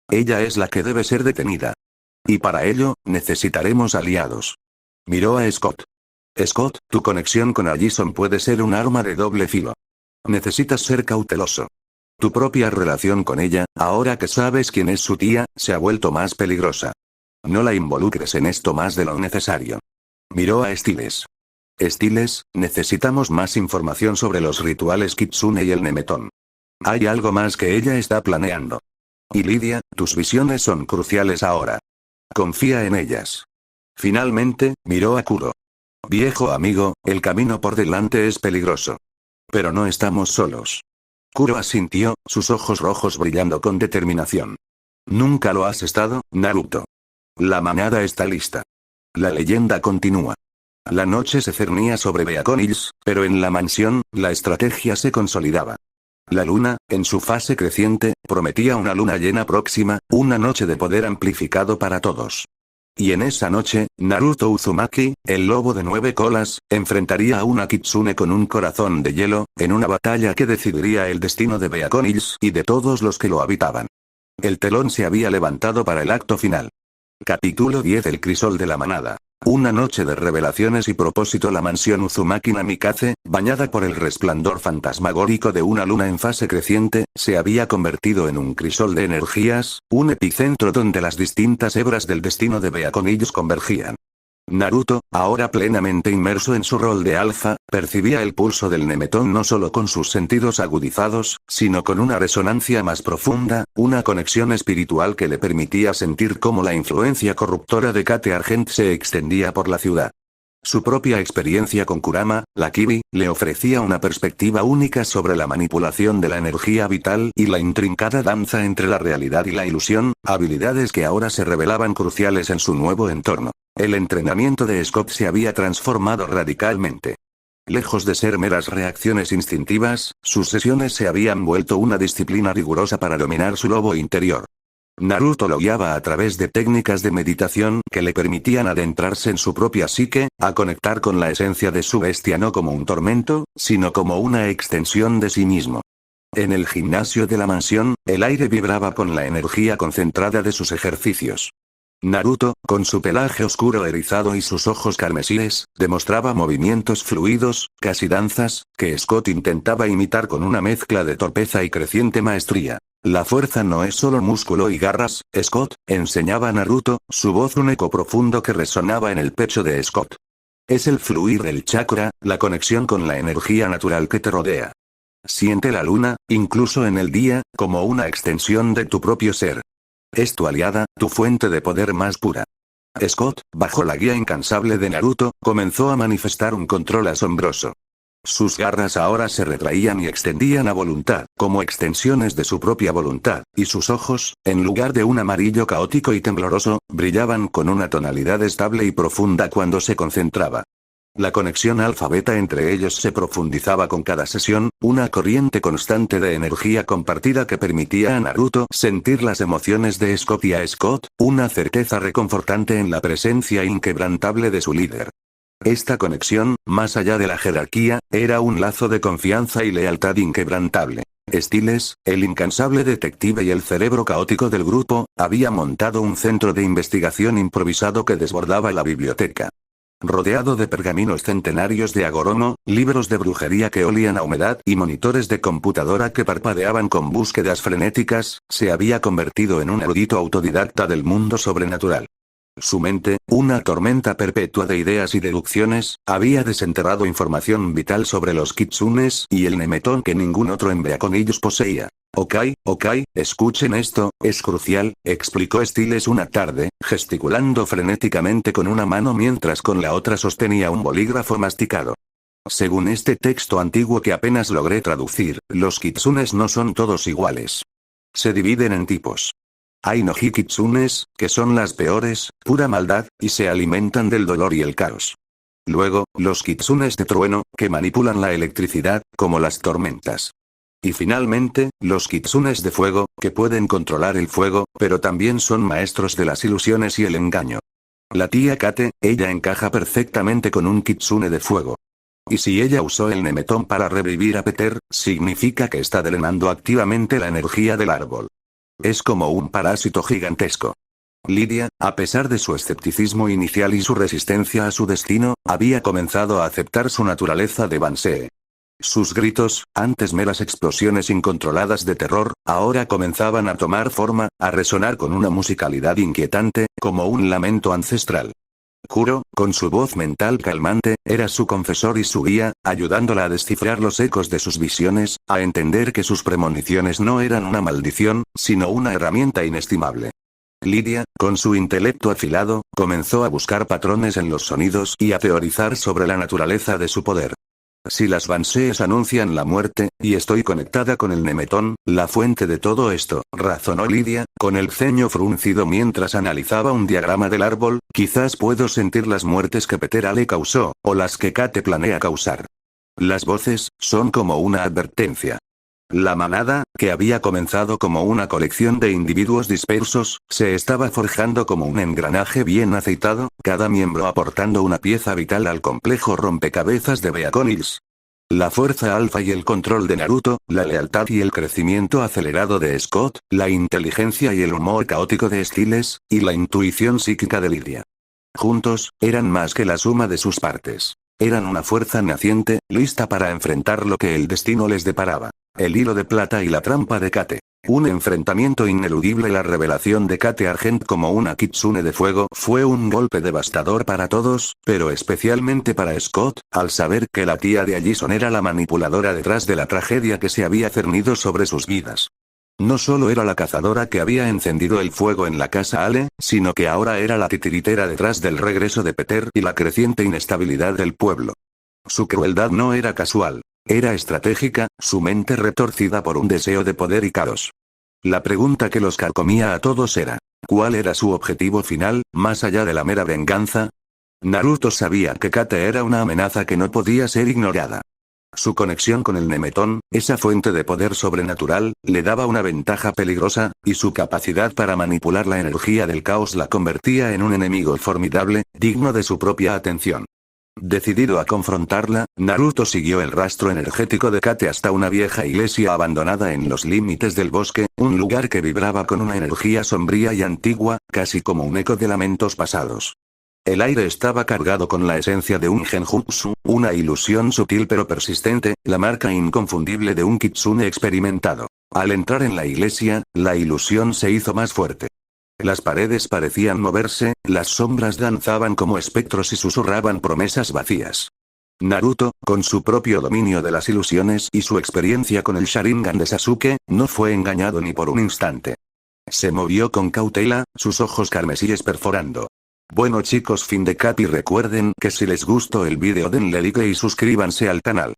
Speaker 1: Ella es la que debe ser detenida. Y para ello, necesitaremos aliados. Miró a Scott. Scott, tu conexión con Allison puede ser un arma de doble filo. Necesitas ser cauteloso. Tu propia relación con ella, ahora que sabes quién es su tía, se ha vuelto más peligrosa. No la involucres en esto más de lo necesario. Miró a Stiles. Stiles, necesitamos más información sobre los rituales Kitsune y el Nemeton. Hay algo más que ella está planeando. Y Lidia, tus visiones son cruciales ahora. Confía en ellas. Finalmente, miró a Kuro. Viejo amigo, el camino por delante es peligroso. Pero no estamos solos. Kuro asintió, sus ojos rojos brillando con determinación. Nunca lo has estado, Naruto. La manada está lista. La leyenda continúa. La noche se cernía sobre Beacon Hills, pero en la mansión, la estrategia se consolidaba. La luna, en su fase creciente, prometía una luna llena próxima, una noche de poder amplificado para todos. Y en esa noche, Naruto Uzumaki, el lobo de 9 colas, enfrentaría a una Kitsune con un corazón de hielo, en una batalla que decidiría el destino de Beacon Hills y de todos los que lo habitaban. El telón se había levantado para el acto final. Capítulo 10. El crisol de la manada. Una noche de revelaciones y propósito. La mansión Uzumaki Namikaze, bañada por el resplandor fantasmagórico de una luna en fase creciente, se había convertido en un crisol de energías, un epicentro donde las distintas hebras del destino de Beacon Hills convergían. Naruto, ahora plenamente inmerso en su rol de alfa, percibía el pulso del Nemeton no solo con sus sentidos agudizados, sino con una resonancia más profunda, una conexión espiritual que le permitía sentir cómo la influencia corruptora de Kate Argent se extendía por la ciudad. Su propia experiencia con Kurama, la Kibi, le ofrecía una perspectiva única sobre la manipulación de la energía vital y la intrincada danza entre la realidad y la ilusión, habilidades que ahora se revelaban cruciales en su nuevo entorno. El entrenamiento de Scott se había transformado radicalmente. Lejos de ser meras reacciones instintivas, sus sesiones se habían vuelto una disciplina rigurosa para dominar su lobo interior. Naruto lo guiaba a través de técnicas de meditación que le permitían adentrarse en su propia psique, a conectar con la esencia de su bestia no como un tormento, sino como una extensión de sí mismo. En el gimnasio de la mansión, el aire vibraba con la energía concentrada de sus ejercicios. Naruto, con su pelaje oscuro erizado y sus ojos carmesíes, demostraba movimientos fluidos, casi danzas, que Scott intentaba imitar con una mezcla de torpeza y creciente maestría. La fuerza no es solo músculo y garras, Scott, enseñaba a Naruto, su voz un eco profundo que resonaba en el pecho de Scott. Es el fluir del chakra, la conexión con la energía natural que te rodea. Siente la luna, incluso en el día, como una extensión de tu propio ser. Es tu aliada, tu fuente de poder más pura. Scott, bajo la guía incansable de Naruto, comenzó a manifestar un control asombroso. Sus garras ahora se retraían y extendían a voluntad, como extensiones de su propia voluntad, y sus ojos, en lugar de un amarillo caótico y tembloroso, brillaban con una tonalidad estable y profunda cuando se concentraba. La conexión alfa-beta entre ellos se profundizaba con cada sesión, una corriente constante de energía compartida que permitía a Naruto sentir las emociones de Scott y a Scott, una certeza reconfortante en la presencia inquebrantable de su líder. Esta conexión, más allá de la jerarquía, era un lazo de confianza y lealtad inquebrantable. Stiles, el incansable detective y el cerebro caótico del grupo, había montado un centro de investigación improvisado que desbordaba la biblioteca. Rodeado de pergaminos centenarios de Agoromo, libros de brujería que olían a humedad y monitores de computadora que parpadeaban con búsquedas frenéticas, se había convertido en un erudito autodidacta del mundo sobrenatural. Su mente, una tormenta perpetua de ideas y deducciones, había desenterrado información vital sobre los kitsunes y el Nemeton que ningún otro en Beacon Hills poseía. Ok, escuchen esto, es crucial, explicó Stiles una tarde, gesticulando frenéticamente con una mano mientras con la otra sostenía un bolígrafo masticado. Según este texto antiguo que apenas logré traducir, los kitsunes no son todos iguales. Se dividen en tipos. Hay no-hi kitsunes, que son las peores, pura maldad, y se alimentan del dolor y el caos. Luego, los kitsunes de trueno, que manipulan la electricidad, como las tormentas. Y finalmente, los kitsunes de fuego, que pueden controlar el fuego, pero también son maestros de las ilusiones y el engaño. La tía Kate, ella encaja perfectamente con un kitsune de fuego. Y si ella usó el Nemeton para revivir a Peter, significa que está drenando activamente la energía del árbol. Es como un parásito gigantesco. Lydia, a pesar de su escepticismo inicial y su resistencia a su destino, había comenzado a aceptar su naturaleza de Banshee. Sus gritos, antes meras explosiones incontroladas de terror, ahora comenzaban a tomar forma, a resonar con una musicalidad inquietante, como un lamento ancestral. Kuro, con su voz mental calmante, era su confesor y su guía, ayudándola a descifrar los ecos de sus visiones, a entender que sus premoniciones no eran una maldición, sino una herramienta inestimable. Lydia, con su intelecto afilado, comenzó a buscar patrones en los sonidos y a teorizar sobre la naturaleza de su poder. Si las Banshees anuncian la muerte, y estoy conectada con el Nemeton, la fuente de todo esto, razonó Lydia, con el ceño fruncido mientras analizaba un diagrama del árbol, quizás puedo sentir las muertes que Peter le causó, o las que Kate planea causar. Las voces, son como una advertencia. La manada, que había comenzado como una colección de individuos dispersos, se estaba forjando como un engranaje bien aceitado, cada miembro aportando una pieza vital al complejo rompecabezas de Beacon Hills. La fuerza alfa y el control de Naruto, la lealtad y el crecimiento acelerado de Scott, la inteligencia y el humor caótico de Styles, y la intuición psíquica de Lydia. Juntos, eran más que la suma de sus partes. Eran una fuerza naciente, lista para enfrentar lo que el destino les deparaba. El hilo de plata y la trampa de Kate. Un enfrentamiento ineludible. La revelación de Kate Argent como una kitsune de fuego fue un golpe devastador para todos, pero especialmente para Scott, al saber que la tía de Allison era la manipuladora detrás de la tragedia que se había cernido sobre sus vidas. No solo era la cazadora que había encendido el fuego en la casa Ale, sino que ahora era la titiritera detrás del regreso de Peter y la creciente inestabilidad del pueblo. Su crueldad no era casual. Era estratégica, su mente retorcida por un deseo de poder y caos. La pregunta que los carcomía a todos era, ¿cuál era su objetivo final, más allá de la mera venganza? Naruto sabía que Kate era una amenaza que no podía ser ignorada. Su conexión con el Nemeton, esa fuente de poder sobrenatural, le daba una ventaja peligrosa, y su capacidad para manipular la energía del caos la convertía en un enemigo formidable, digno de su propia atención. Decidido a confrontarla, Naruto siguió el rastro energético de Kate hasta una vieja iglesia abandonada en los límites del bosque, un lugar que vibraba con una energía sombría y antigua, casi como un eco de lamentos pasados. El aire estaba cargado con la esencia de un genjutsu, una ilusión sutil pero persistente, la marca inconfundible de un kitsune experimentado. Al entrar en la iglesia, la ilusión se hizo más fuerte. Las paredes parecían moverse, las sombras danzaban como espectros y susurraban promesas vacías. Naruto, con su propio dominio de las ilusiones y su experiencia con el Sharingan de Sasuke, no fue engañado ni por un instante. Se movió con cautela, sus ojos carmesíes perforando. Bueno chicos, fin de cap y recuerden que si les gustó el vídeo denle like y suscríbanse al canal.